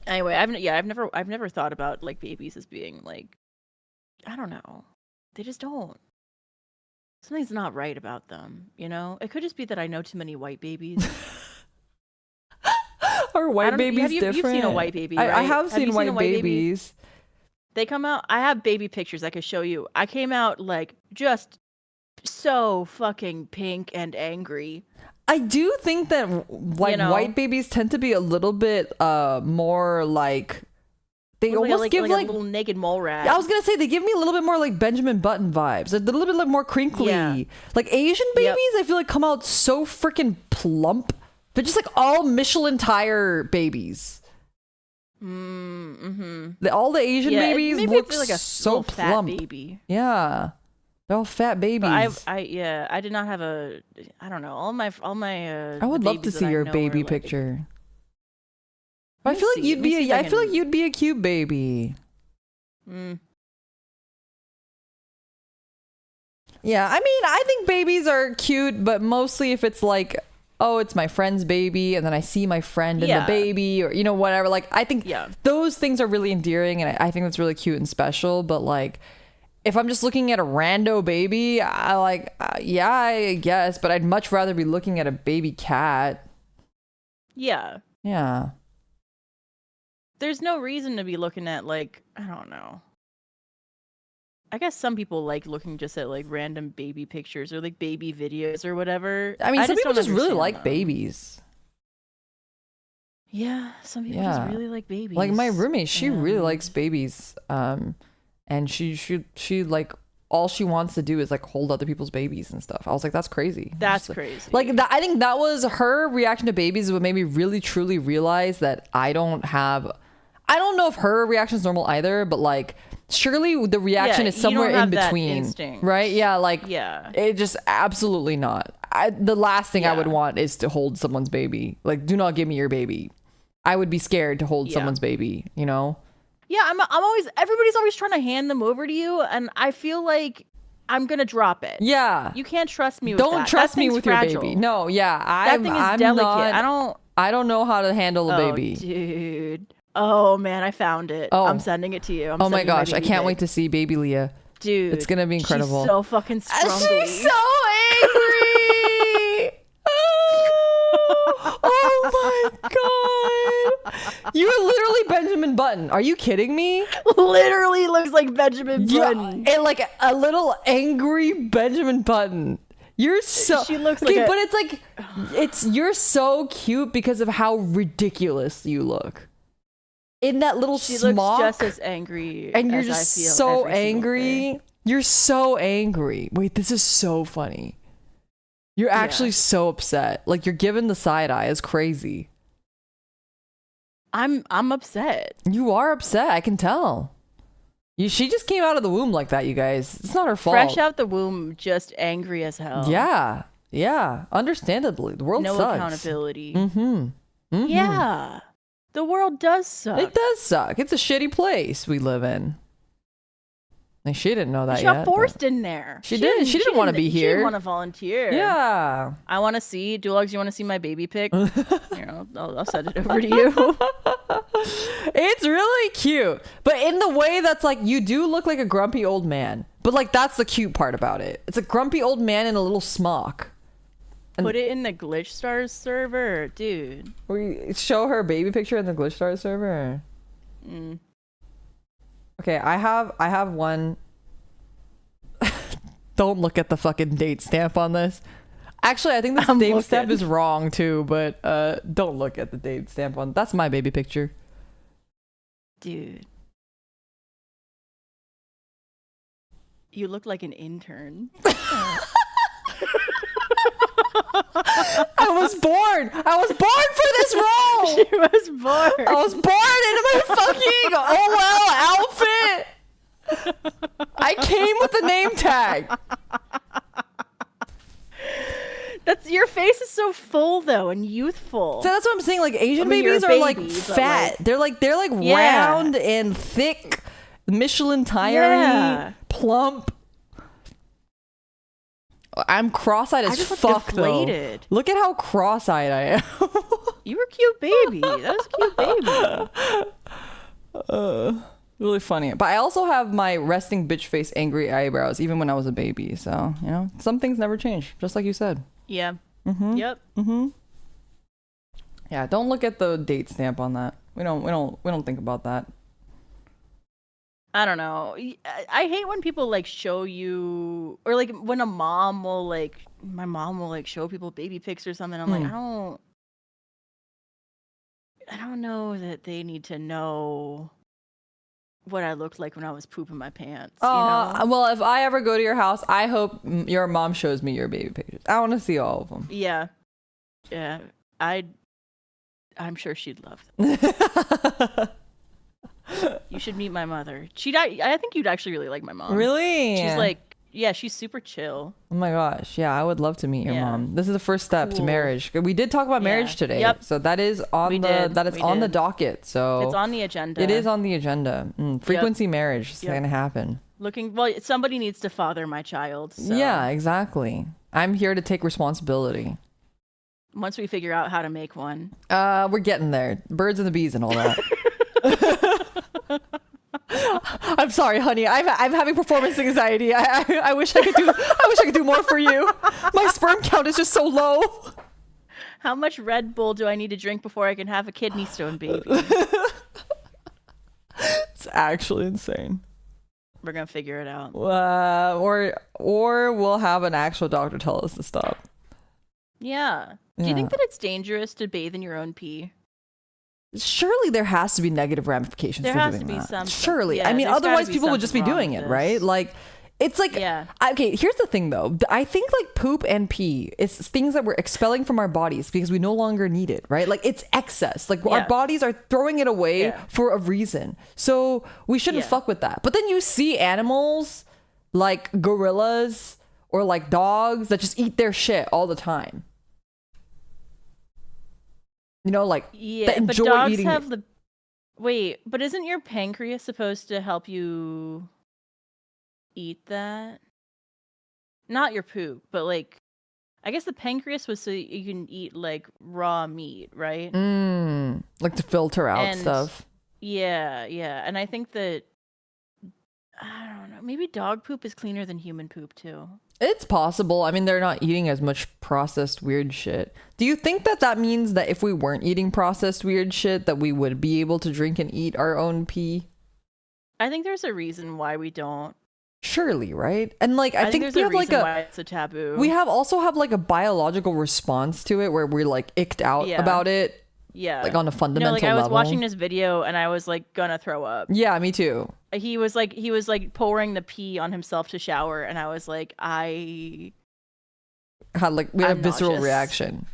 Anyway, I've never thought about like babies as being like, I don't know. They just don't. Something's not right about them, you know? It could just be that I know too many white babies. Are white babies different? You've seen a white baby, right? I have seen white babies. They come out. I have baby pictures I could show you. I came out like just so fucking pink and angry. I do think that white babies tend to be a little bit more like they almost give like a little naked mole rat. I was gonna say they give me a little bit more like Benjamin Button vibes, a little bit like more crinkly. Yeah. Like Asian babies, I feel like come out so freaking plump. They're just like all Michelin tire babies. All the Asian babies look like a so plump. Fat baby. Yeah. They're all fat babies. But I did not have a. I don't know. All my. I would love to see your baby picture. I feel like you'd be. I feel like you'd be a cute baby. Yeah, I mean, I think babies are cute, but mostly if it's like, oh, it's my friend's baby, and then I see my friend and the baby, or whatever. Like, I think those things are really endearing, and I think that's really cute and special. But like, if I'm just looking at a rando baby, I guess, but I'd much rather be looking at a baby cat. Yeah. Yeah. There's no reason to be looking at like, I don't know. I guess some people like looking just at like random baby pictures or like baby videos or whatever. I mean, some people just really like babies. Yeah, some people just really like babies. Like my roommate, she really likes babies. And she like all she wants to do is like hold other people's babies and stuff. I was like, that's crazy. That's crazy. Like that, I think that was her reaction to babies is what made me really truly realize that I don't know if her reaction is normal either, but like surely the reaction is somewhere in between, right? Yeah, like it just absolutely not. The last thing I would want is to hold someone's baby. Like, do not give me your baby. I would be scared to hold someone's baby, Yeah, I'm always, everybody's always trying to hand them over to you, and I feel like I'm gonna drop it. Yeah. You can't trust me with that. Don't trust me with your baby. No, yeah. That thing is delicate. I don't know how to handle a baby. Dude. Oh man, I found it. Oh. I'm sending it to you. Oh my gosh, I can't wait to see baby Leah. Dude. It's gonna be incredible. She's so fucking strongly. She's so angry. Oh my god. You're literally Benjamin Button. Are you kidding me? Literally looks like Benjamin Button. And like a little angry Benjamin Button. You're so she looks but it's like you're so cute because of how ridiculous you look. In that little she smock. She looks just as angry and you're as just I feel so angry. You're so angry. Wait, this is so funny. You're actually so upset. Like you're giving the side eye. It's crazy. I'm upset. You are upset. I can tell. She just came out of the womb like that, you guys. It's not her fault. Fresh out the womb, just angry as hell. Yeah. Yeah. Understandably. The world sucks. No accountability. Mm-hmm. Yeah. The world does suck. It does suck. It's a shitty place we live in. Like, she didn't know that she yet. got forced in there. She didn't want to be here. She didn't want to volunteer. Yeah. I want to see. Dulags, you want to see my baby pic? I'll send it over to you. It's really cute. But in the way that's like, you do look like a grumpy old man. But like, that's the cute part about it. It's a grumpy old man in a little smock. Put it in the Glitch Stars server, dude. We show her baby picture in the Glitch Stars server. Okay, I have one. Don't look at the fucking date stamp on this. Actually, I think the date stamp is wrong too, but don't look at the date stamp on. That's my baby picture. Dude. You look like an intern. I was born for this role. She was born. I was born in my fucking outfit. I came with the name tag. That's your face is so full though and youthful. So that's what I'm saying. Like Asian babies are like fat. They're like round and thick, Michelin tire-y, plump. I'm cross-eyed as fuck deflated. Though. Look at how cross-eyed I am. You were a cute baby. That was a cute baby. Really funny. But I also have my resting bitch face angry eyebrows even when I was a baby. So, you know, some things never change, just like you said. Yeah. Mm-hmm. Yep. Mm-hmm. Yeah, don't look at the date stamp on that. We don't think about that. I don't know. I hate when people like show you, or like when my mom will like show people baby pics or something. I'm like, I don't know that they need to know what I looked like when I was pooping my pants. You know? Well, if I ever go to your house, I hope your mom shows me your baby pictures. I want to see all of them. Yeah. I'm sure she'd love them. You should meet my mother. I think you'd actually really like my mom. Really? She's like, yeah, she's super chill. Oh my gosh. Yeah, I would love to meet your mom. This is the first step to marriage. We did talk about marriage today. Yep. So that is on the docket. So it's on the agenda. It is on the agenda. Frequency marriage is going to happen. Somebody needs to father my child. So. Yeah, exactly. I'm here to take responsibility. Once we figure out how to make one. We're getting there. Birds and the bees and all that. I'm sorry, honey. I'm having performance anxiety. I wish I could do more for you. My sperm count is just so low. How much Red Bull do I need to drink before I can have a kidney stone baby? It's actually insane. We're gonna figure it out. Or we'll have an actual doctor tell us to stop. Yeah. Do you think that it's dangerous to bathe in your own pee? Surely there has to be negative ramifications to doing that. There has to be some. Surely. Yeah, I mean, otherwise people would just be doing it, right? Like, it's like, okay, here's the thing though. I think like poop and pee is things that we're expelling from our bodies because we no longer need it, right? Like it's excess. Like our bodies are throwing it away for a reason. So we shouldn't fuck with that. But then you see animals like gorillas or like dogs that just eat their shit all the time. You know, like but dogs have the. Wait, but isn't your pancreas supposed to help you eat that? Not your poop, but like, I guess the pancreas was so you can eat like raw meat, right? Like to filter out stuff. Yeah, and I think that I don't know. Maybe dog poop is cleaner than human poop too. It's possible. I mean, they're not eating as much processed weird shit. Do you think that means that if we weren't eating processed weird shit, that we would be able to drink and eat our own pee? I think there's a reason why we don't. Surely, right? And like, I think there's we a have like reason why it's a taboo. We also have like a biological response to it where we're like icked out about it. Yeah. Like on a fundamental level. I was watching this video and I was like gonna throw up. Yeah, me too. He was like pouring the pee on himself to shower and I was like, we had a visceral reaction.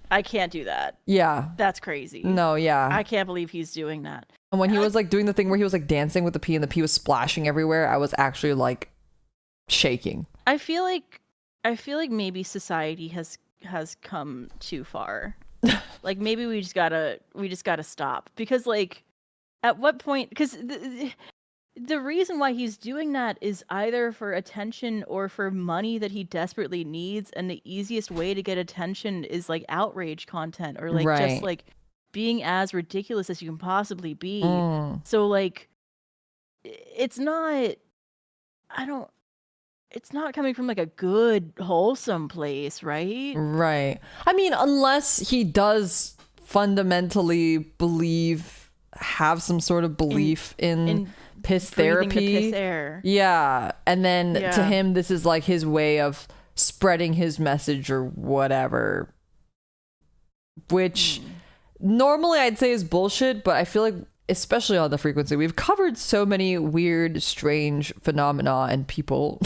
I can't do that. Yeah. That's crazy. No, yeah. I can't believe he's doing that. And when he was like doing the thing where he was like dancing with the pee and the pee was splashing everywhere, I was actually like shaking. I feel like maybe society has come too far. Like maybe we just gotta stop because like at what point, because the reason why he's doing that is either for attention or for money that he desperately needs, and the easiest way to get attention is like outrage content or like just like being as ridiculous as you can possibly be. So like it's not coming from like a good wholesome place, right? Right. I mean, unless he does fundamentally have some sort of belief in piss therapy. The piss air. Yeah. And then to him, this is like his way of spreading his message or whatever. Which normally I'd say is bullshit, but I feel like, especially on the frequency, we've covered so many weird, strange phenomena and people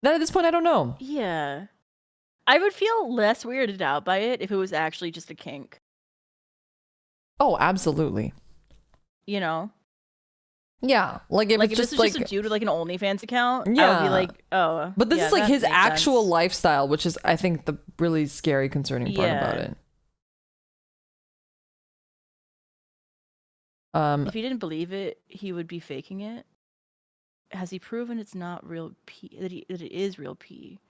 that at this point, I don't know. Yeah. I would feel less weirded out by it if it was actually just a kink. Oh, absolutely. You know? Yeah, like if Like it's if this just was just like a dude with like an OnlyFans account, I would Yeah. be like, oh. but this yeah, is like that his makes actual sense. lifestyle, which is I think the really scary, concerning part about Yeah. it. If he didn't believe it, he would be faking it. Has he proven it's not real pee? That it is real pee?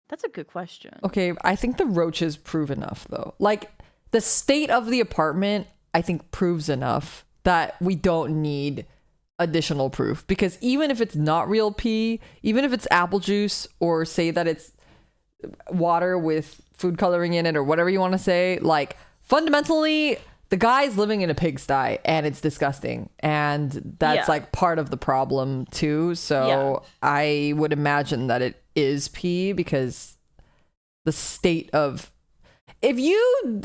That's a good question. Okay, I think the roaches prove enough though. Like the state of the apartment, I think proves enough that we don't need additional proof, because even if it's not real pee, even if it's apple juice, or say that it's water with food coloring in it or whatever you want to say, like fundamentally the guy's living in a pigsty and it's disgusting, and that's like part of the problem too. So I would imagine that it is pee, because the state of, if you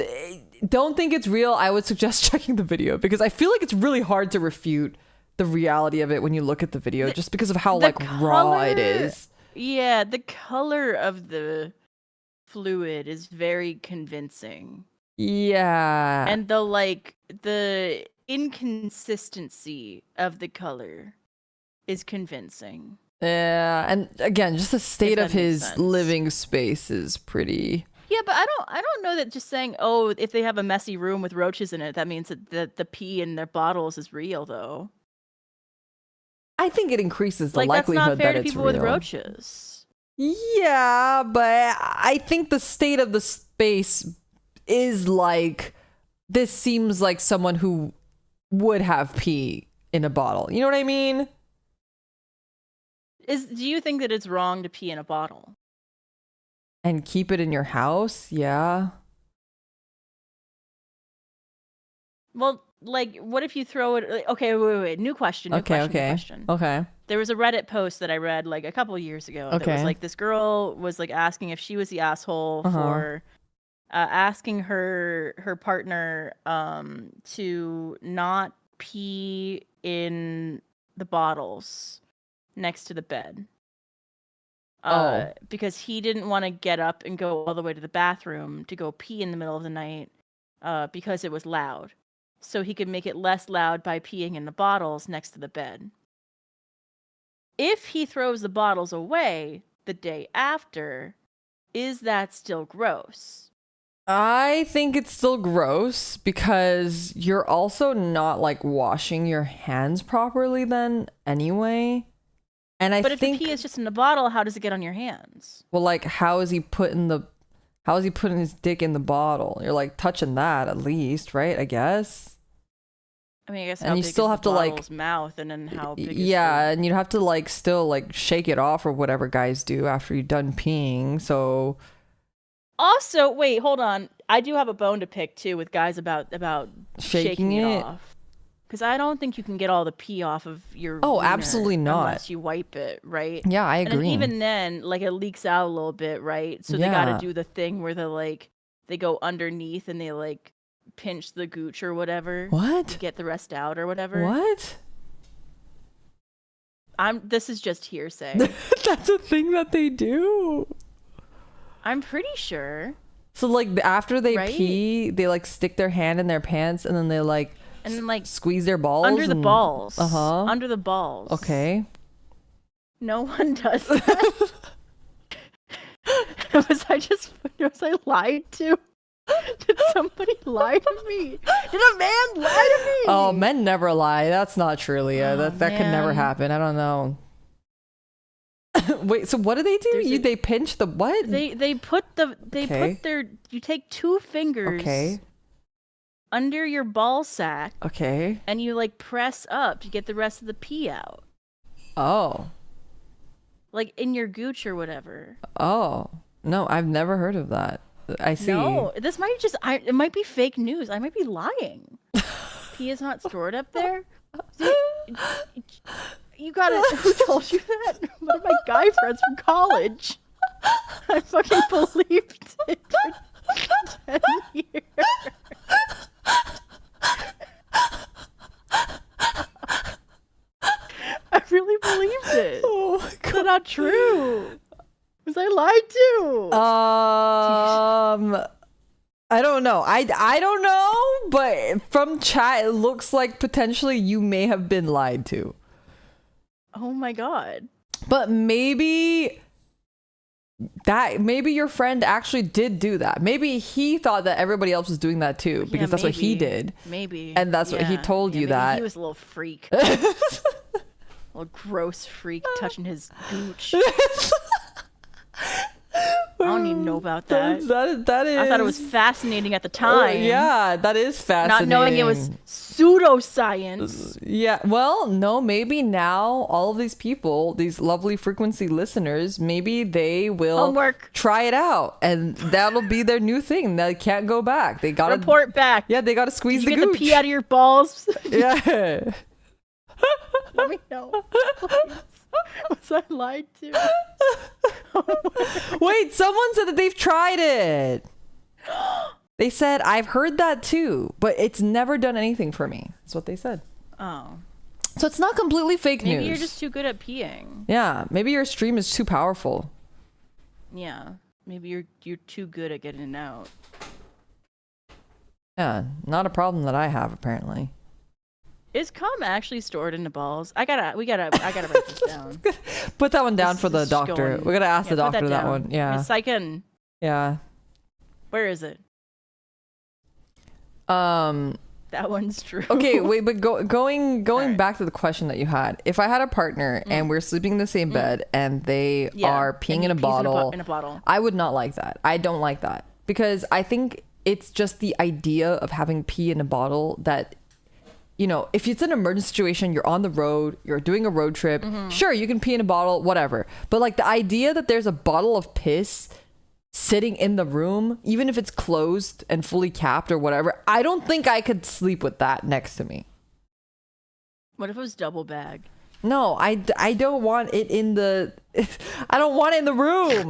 don't think it's real, I would suggest checking the video, because I feel like it's really hard to refute the reality of it when you look at the video, just because of how like raw it is. Yeah, the color of the fluid is very convincing. Yeah. And the inconsistency of the color is convincing. Yeah, and again, just the state of his living space is pretty. Yeah, but I don't know that just saying, oh, if they have a messy room with roaches in it, that means that the pee in their bottles is real, though. I think it increases the like, likelihood that's not fair that to it's people real. with roaches. Yeah, but I think the state of the space is like, this seems like someone who would have pee in a bottle. You know what I mean? Do you think that it's wrong to pee in a bottle? And keep it in your house? Yeah. Well, like, what if you throw it? Okay, wait. New question. Okay. There was a Reddit post that I read like a couple of years ago. That was like, this girl was like asking if she was the asshole for asking her partner to not pee in the bottles next to the bed. Because he didn't want to get up and go all the way to the bathroom to go pee in the middle of the night because it was loud. So he could make it less loud by peeing in the bottles next to the bed. If he throws the bottles away the day after, is that still gross? I think it's still gross, because you're also not like washing your hands properly then anyway. And But if the pee is just in the bottle, how does it get on your hands? Well, like, how is he putting his dick in the bottle? You're like touching that at least, right? I guess. I mean, I guess. And you still have to like mouth, and then how big? And you'd have to like still like shake it off, or whatever guys do after you're done peeing. So. Also, wait, hold on. I do have a bone to pick too with guys about shaking it off. Because I don't think you can get all the pee off of your wiener absolutely not. unless you wipe it, right? Yeah, I agree. And even then, like, it leaks out a little bit, right? So they gotta do the thing where they go underneath and they like pinch the gooch or whatever. What? To get the rest out or whatever. What? This is just hearsay. That's a thing that they do. I'm pretty sure. So like after they pee, they like stick their hand in their pants and then they like squeeze their balls under the balls. Under the balls. Okay. No one does that. Was I lied to? Did somebody lie to me? Did a man lie to me? Oh, men never lie. That's not true, Leah. That could never happen. I don't know. Wait, so what do they do? They pinch the what? They put their you take two fingers under your ball sack. Okay. And you like press up to get the rest of the pee out. Oh. Like in your gooch or whatever. Oh. No, I've never heard of that. I see. No, this might it might be fake news. I might be lying. Pee is not stored up there. You gotta. Who told you that? One of my guy friends from college. I fucking believed it for 10 years. I really believed it. Oh my god. That's not true. Was I lied to? I don't know. I don't know, but from chat, it looks like potentially you may have been lied to. Oh my god. But maybe your friend actually did do that. Maybe he thought that everybody else was doing that too, because that's what he did. Maybe. And that's what he told you that. He was a little freak. Little gross freak touching his gooch. I don't even know about that. That is. I thought it was fascinating at the time. Yeah, that is fascinating. Not knowing it was pseudoscience. Yeah, well, no, maybe now all of these people, these lovely frequency listeners, maybe they will try it out, and that'll be their new thing. They can't go back. They gotta report back. Yeah, they gotta squeeze the gooch. Did you get the pee out of your balls? Yeah. Let me know. Please. Was I lied to? Wait, someone said that they've tried it. They said, I've heard that too, but it's never done anything for me. That's what they said. Oh. So it's not completely fake news. Maybe you're just too good at peeing. Yeah, maybe your stream is too powerful. Yeah, maybe you're too good at getting it out. Yeah, not a problem that I have, apparently. Is cum actually stored in the balls? I gotta write this down. Put that one down for the doctor. We gotta ask the doctor that one. Yeah. Yes, I can. Yeah. Where is it? That one's true. Okay, wait, but going back to the question that you had. If I had a partner and we're sleeping in the same bed and they are peeing in a bottle, I would not like that. I don't like that. Because I think it's just the idea of having pee in a bottle that, you know, if it's an emergency situation, you're on the road, you're doing a road trip, sure, you can pee in a bottle, whatever. But like the idea that there's a bottle of piss sitting in the room, even if it's closed and fully capped or whatever, I don't think I could sleep with that next to me. What if it was double bag? No, I don't want it in the I don't want it in the room.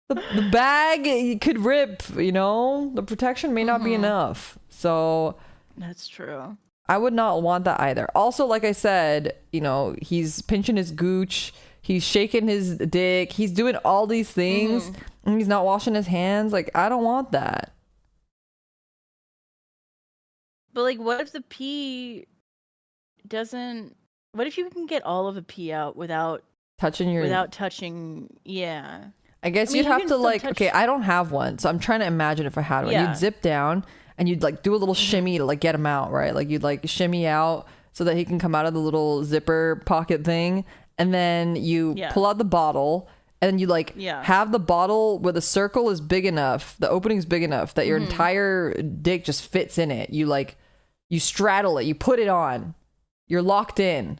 The bag could rip, you know, the protection may not be enough. So that's true. I would not want that either. Also, like I said, you know, he's pinching his gooch, he's shaking his dick, he's doing all these things, and he's not washing his hands. Like, I don't want that. But like, what if the pee doesn't? What if you can get all of the pee out without touching Yeah. I guess you'd have to like. Okay, I don't have one, so I'm trying to imagine if I had one. You'd zip down and you'd like do a little shimmy to like get him out, right? Like you'd like shimmy out so that he can come out of the little zipper pocket thing, and then you pull out the bottle, and then you like have the bottle where the circle is big enough, the opening's big enough that your entire dick just fits in it. You like you straddle it, you put it on, you're locked in.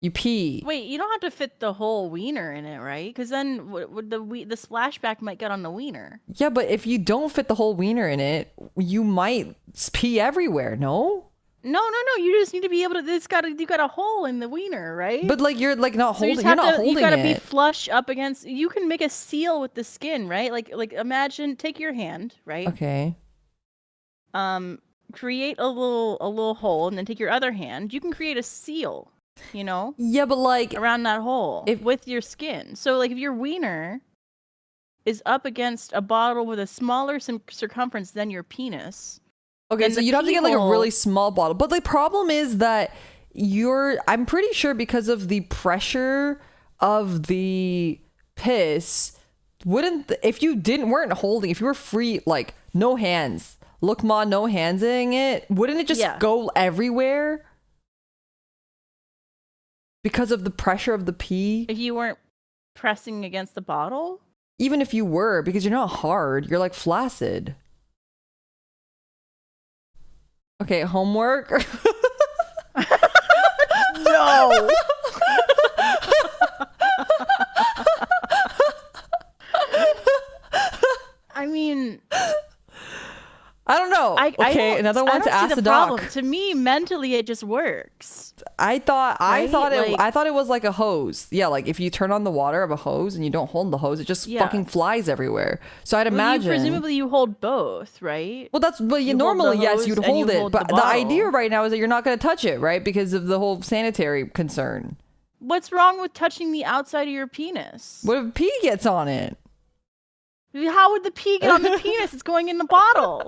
You pee. Wait, you don't have to fit the whole wiener in it, right? Because then the splashback might get on the wiener. Yeah, but if you don't fit the whole wiener in it, you might pee everywhere. No. No. You just need to be able to. You got a hole in the wiener, right? But like you're like not holding. You're not holding it. You gotta be flush up against. You can make a seal with the skin, right? Like imagine. Take your hand, right? Okay. Create a little hole, and then take your other hand. You can create a seal. You know? Yeah, but like around that hole with your skin. So like if your wiener is up against a bottle with a smaller circumference than your penis. Okay, so you'd have to get like a really small bottle. But the problem is that I'm pretty sure because of the pressure of the piss, if you weren't holding, if you were free, like no hands, look ma, no handsing it, wouldn't it just go everywhere? Because of the pressure of the pee? If you weren't pressing against the bottle? Even if you were, because you're not hard, you're like flaccid. Okay, homework? No! I mean... I don't know. Another one to ask the doc. To me, mentally, it just works. I thought it was like a hose. Yeah, like if you turn on the water of a hose and you don't hold the hose, it just fucking flies everywhere. So I'd imagine. Presumably, you hold both, right? Well, normally yes, you'd hold it, but the idea right now is that you're not going to touch it, right? Because of the whole sanitary concern. What's wrong with touching the outside of your penis? What if pee gets on it? How would the pee get on the penis? It's going in the bottle.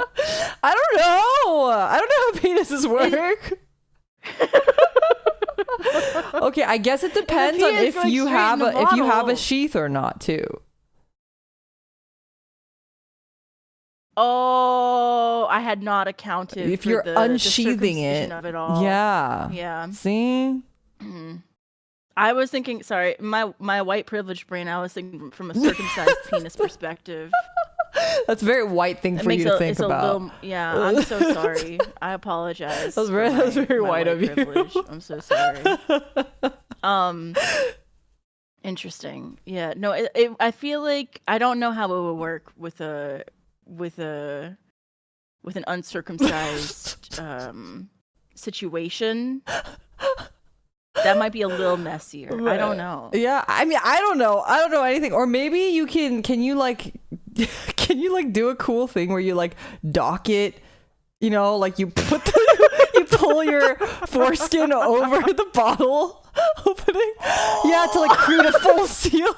I don't know. I don't know how penises work. Okay, I guess it depends on if you have a sheath or not too. Oh, I had not accounted if for you're the unsheathing circumcision it. Of it all. Yeah. See? I was thinking, sorry, my white privileged brain, I was thinking from a circumcised penis perspective. That's a very white thing for you to think about. Yeah, I'm so sorry. I apologize. That's very white of privilege. I'm so sorry. Interesting. Yeah. No, I feel like I don't know how it would work with an uncircumcised situation. That might be a little messier. I don't know. Yeah, I mean, I don't know anything. Or maybe you can you like do a cool thing where you like dock it, you know, like you you pull your foreskin over the bottle opening. Yeah, to like create a full seal.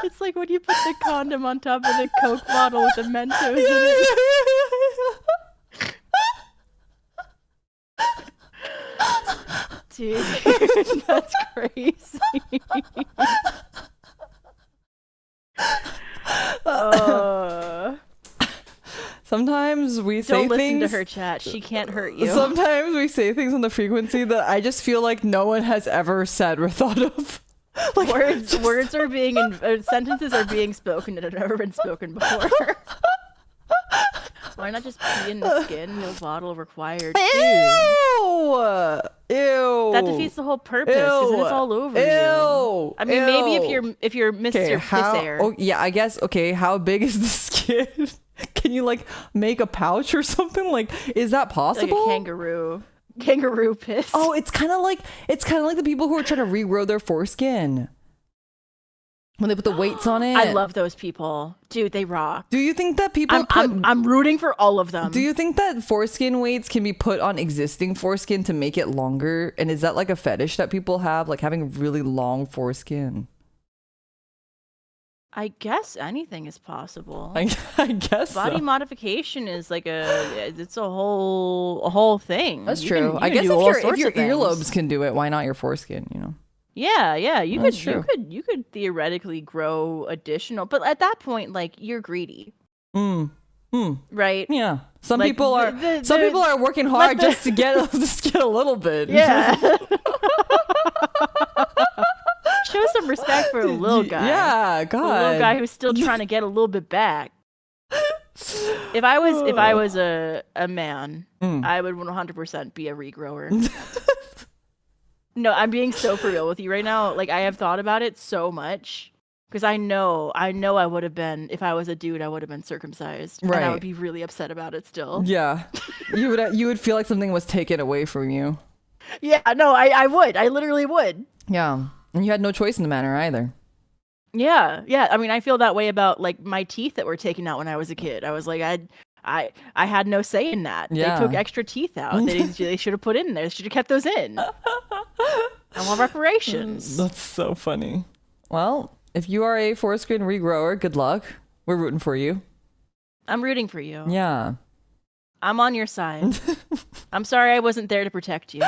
It's like when you put the condom on top of the Coke bottle with the Mentos in it. Dude, that's crazy. Sometimes we say things. Don't listen to her, chat. She can't hurt you. Sometimes we say things on the frequency that I just feel like no one has ever said or thought of. Like words are being sentences are being spoken that have never been spoken before. Why not just pee in the skin? No bottle required. Ew! That defeats the whole purpose because then it's all over you. I mean, maybe if you're Mr. Pissair. Oh yeah, I guess. Okay, how big is the skin? Can you like make a pouch or something? Like, is that possible? Like a kangaroo piss. Oh, it's kind of like the people who are trying to regrow their foreskin when they put the weights on it. I love those people, dude. They rock. Do you think that people? I'm rooting for all of them. Do you think that foreskin weights can be put on existing foreskin to make it longer? And is that like a fetish that people have, like having really long foreskin? I guess anything is possible. I guess body modification is like it's a whole thing. That's true. I guess if your earlobes can do it, why not your foreskin? You know. Yeah. You could theoretically grow additional, but at that point, like you're greedy. Right? Yeah. Some people are working hard just to get the skin a little bit. Yeah. Show some respect for a little guy. Yeah, God. A little guy who's still trying to get a little bit back. If I was a man, I would 100% be a regrower. No, I'm being so for real with you right now. Like I have thought about it so much because I know I would have been, if I was a dude, I would have been circumcised. Right. And I would be really upset about it still. Yeah. You would feel like something was taken away from you. Yeah, no, I would. I literally would. Yeah. And you had no choice in the matter either. Yeah. I mean, I feel that way about like my teeth that were taken out when I was a kid. I was like, I had no say in that. Yeah. They took extra teeth out. They should have put in there. They should have kept those in. I want reparations. That's so funny. Well, if you are a foreskin regrower, good luck. We're rooting for you. I'm rooting for you. Yeah. I'm on your side. I'm sorry I wasn't there to protect you.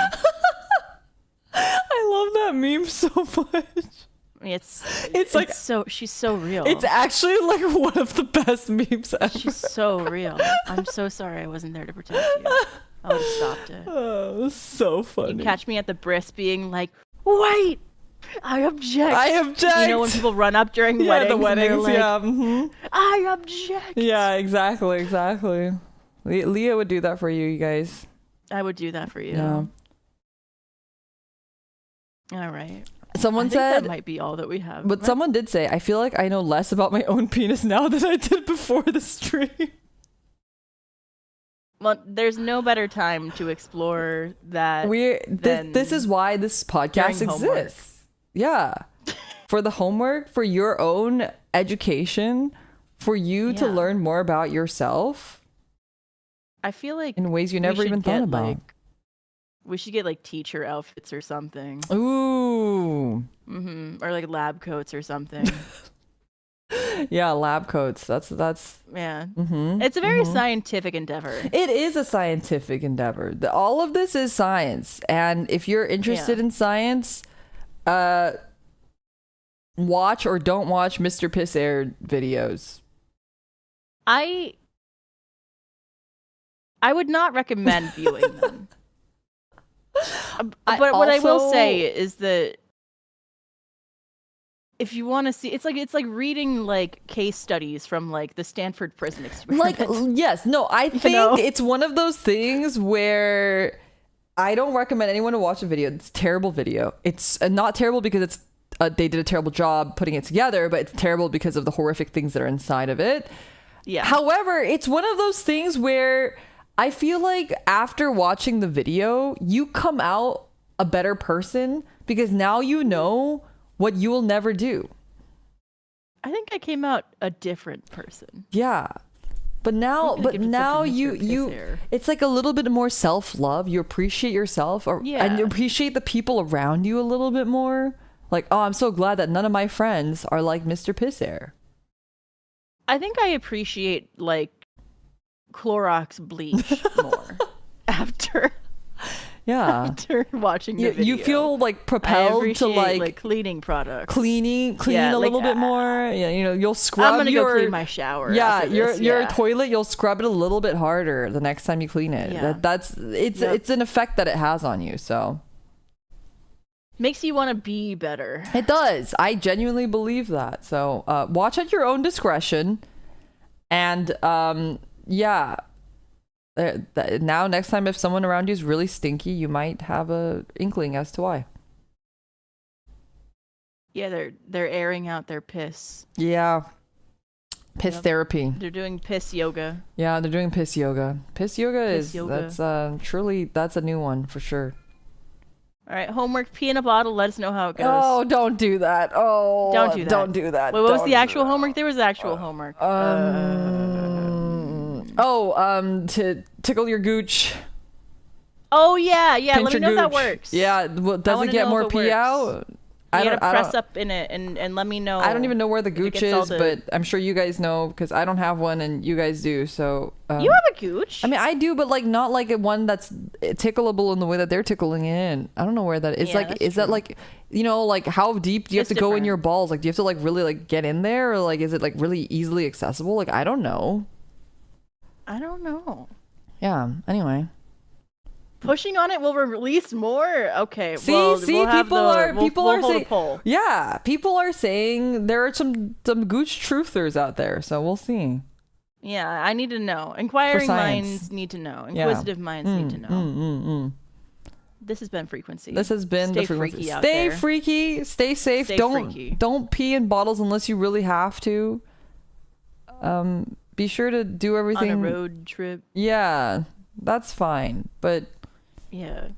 I love that meme so much. It's like she's so real. It's actually like one of the best memes ever. She's so real. I'm so sorry I wasn't there to protect you. I would have stopped it. Oh, so funny. You catch me at the bris being like, wait, I object. You know when people run up during weddings? The weddings, like, yeah. Mm-hmm. I object. Yeah, exactly. Leah would do that for you guys. I would do that for you. Yeah. All right. Someone said that might be all that we have. But someone did say, I feel like I know less about my own penis now than I did before the stream. Well, there's no better time to explore that. This is why this podcast exists. Yeah. For the homework, for your own education, for you to learn more about yourself. I feel like in ways you never even thought about. We should get like teacher outfits or something. Ooh. Or like lab coats or something. Yeah, lab coats. That's Yeah. It's a very scientific endeavor. It is a scientific endeavor. All of this is science, and if you're interested in science, watch or don't watch Mr. Piss Air videos. I would not recommend viewing them. But what I will say is that if you want to see, it's like reading like case studies from like the Stanford prison experiment. Like, yes, no, I think it's one of those things where I don't recommend anyone to watch a video. It's a terrible video. It's not terrible because it's they did a terrible job putting it together, but it's terrible because of the horrific things that are inside of it. Yeah. However, it's one of those things where I feel like after watching the video, you come out a better person because now you know what you will never do. I think I came out a different person. Yeah. But now you it's like a little bit more self-love. You appreciate yourself and you appreciate the people around you a little bit more. Like, oh, I'm so glad that none of my friends are like Mr. Piss Air. I think I appreciate like Clorox bleach more after watching the video. You feel like propelled to like cleaning products, clean a little bit more. Yeah, you know, you'll scrub. I'm gonna go clean my shower. Yeah, your toilet. You'll scrub it a little bit harder the next time you clean it. Yeah. It's an effect that it has on you. So makes you want to be better. It does. I genuinely believe that. So watch at your own discretion, and yeah. Now next time if someone around you is really stinky, you might have a inkling as to why. Yeah, they're airing out their piss. Yeah. Piss therapy. They're doing piss yoga. Yeah, they're doing piss yoga. That's a new one for sure. All right, homework, pee in a bottle, let us know how it goes. Oh, don't do that. Oh, don't do that. Don't do that. Wait, what was the actual homework? There was actual homework. To tickle your gooch. Oh yeah. Pinch Let me know if that gooch. works. Yeah, well, does it get more pee out? You gotta press up in it and let me know. I don't even know where the gooch is, but I'm sure you guys know because I don't have one and you guys do. So you have a gooch? I mean, I do, but like not like one that's tickleable in the way that they're tickling in. I don't know where that is. Yeah, like, is that like, you know, like how deep do you have to go in your balls? Like, do you have to like really like get in there, or like is it like really easily accessible? Like, I don't know. Yeah. Anyway. Pushing on it will release more. Okay. See, people are saying, poll. Yeah, people are saying there are some gooch truthers out there, so we'll see. Yeah, I need to know. Inquiring minds need to know. Inquisitive minds need to know. This has been Frequency. This has been the Frequency. Stay freaky. Stay safe. Don't pee in bottles unless you really have to. Be sure to do everything on a road trip. Yeah, that's fine, but. Yeah.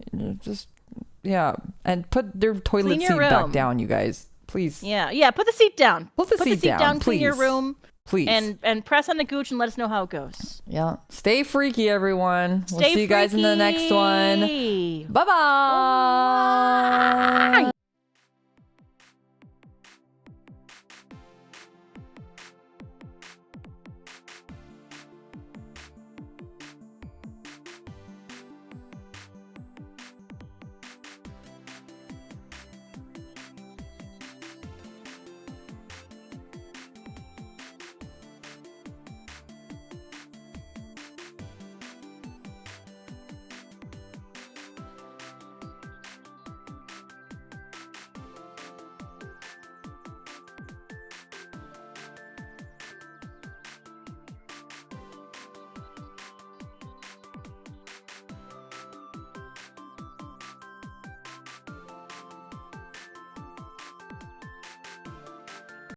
And put their toilet seat back down, you guys. Please. Yeah, put the seat down. Put the seat down, clean your room. Please. And press on the gooch and let us know how it goes. Yeah. Stay freaky, everyone. We'll see you guys in the next one. Bye-bye.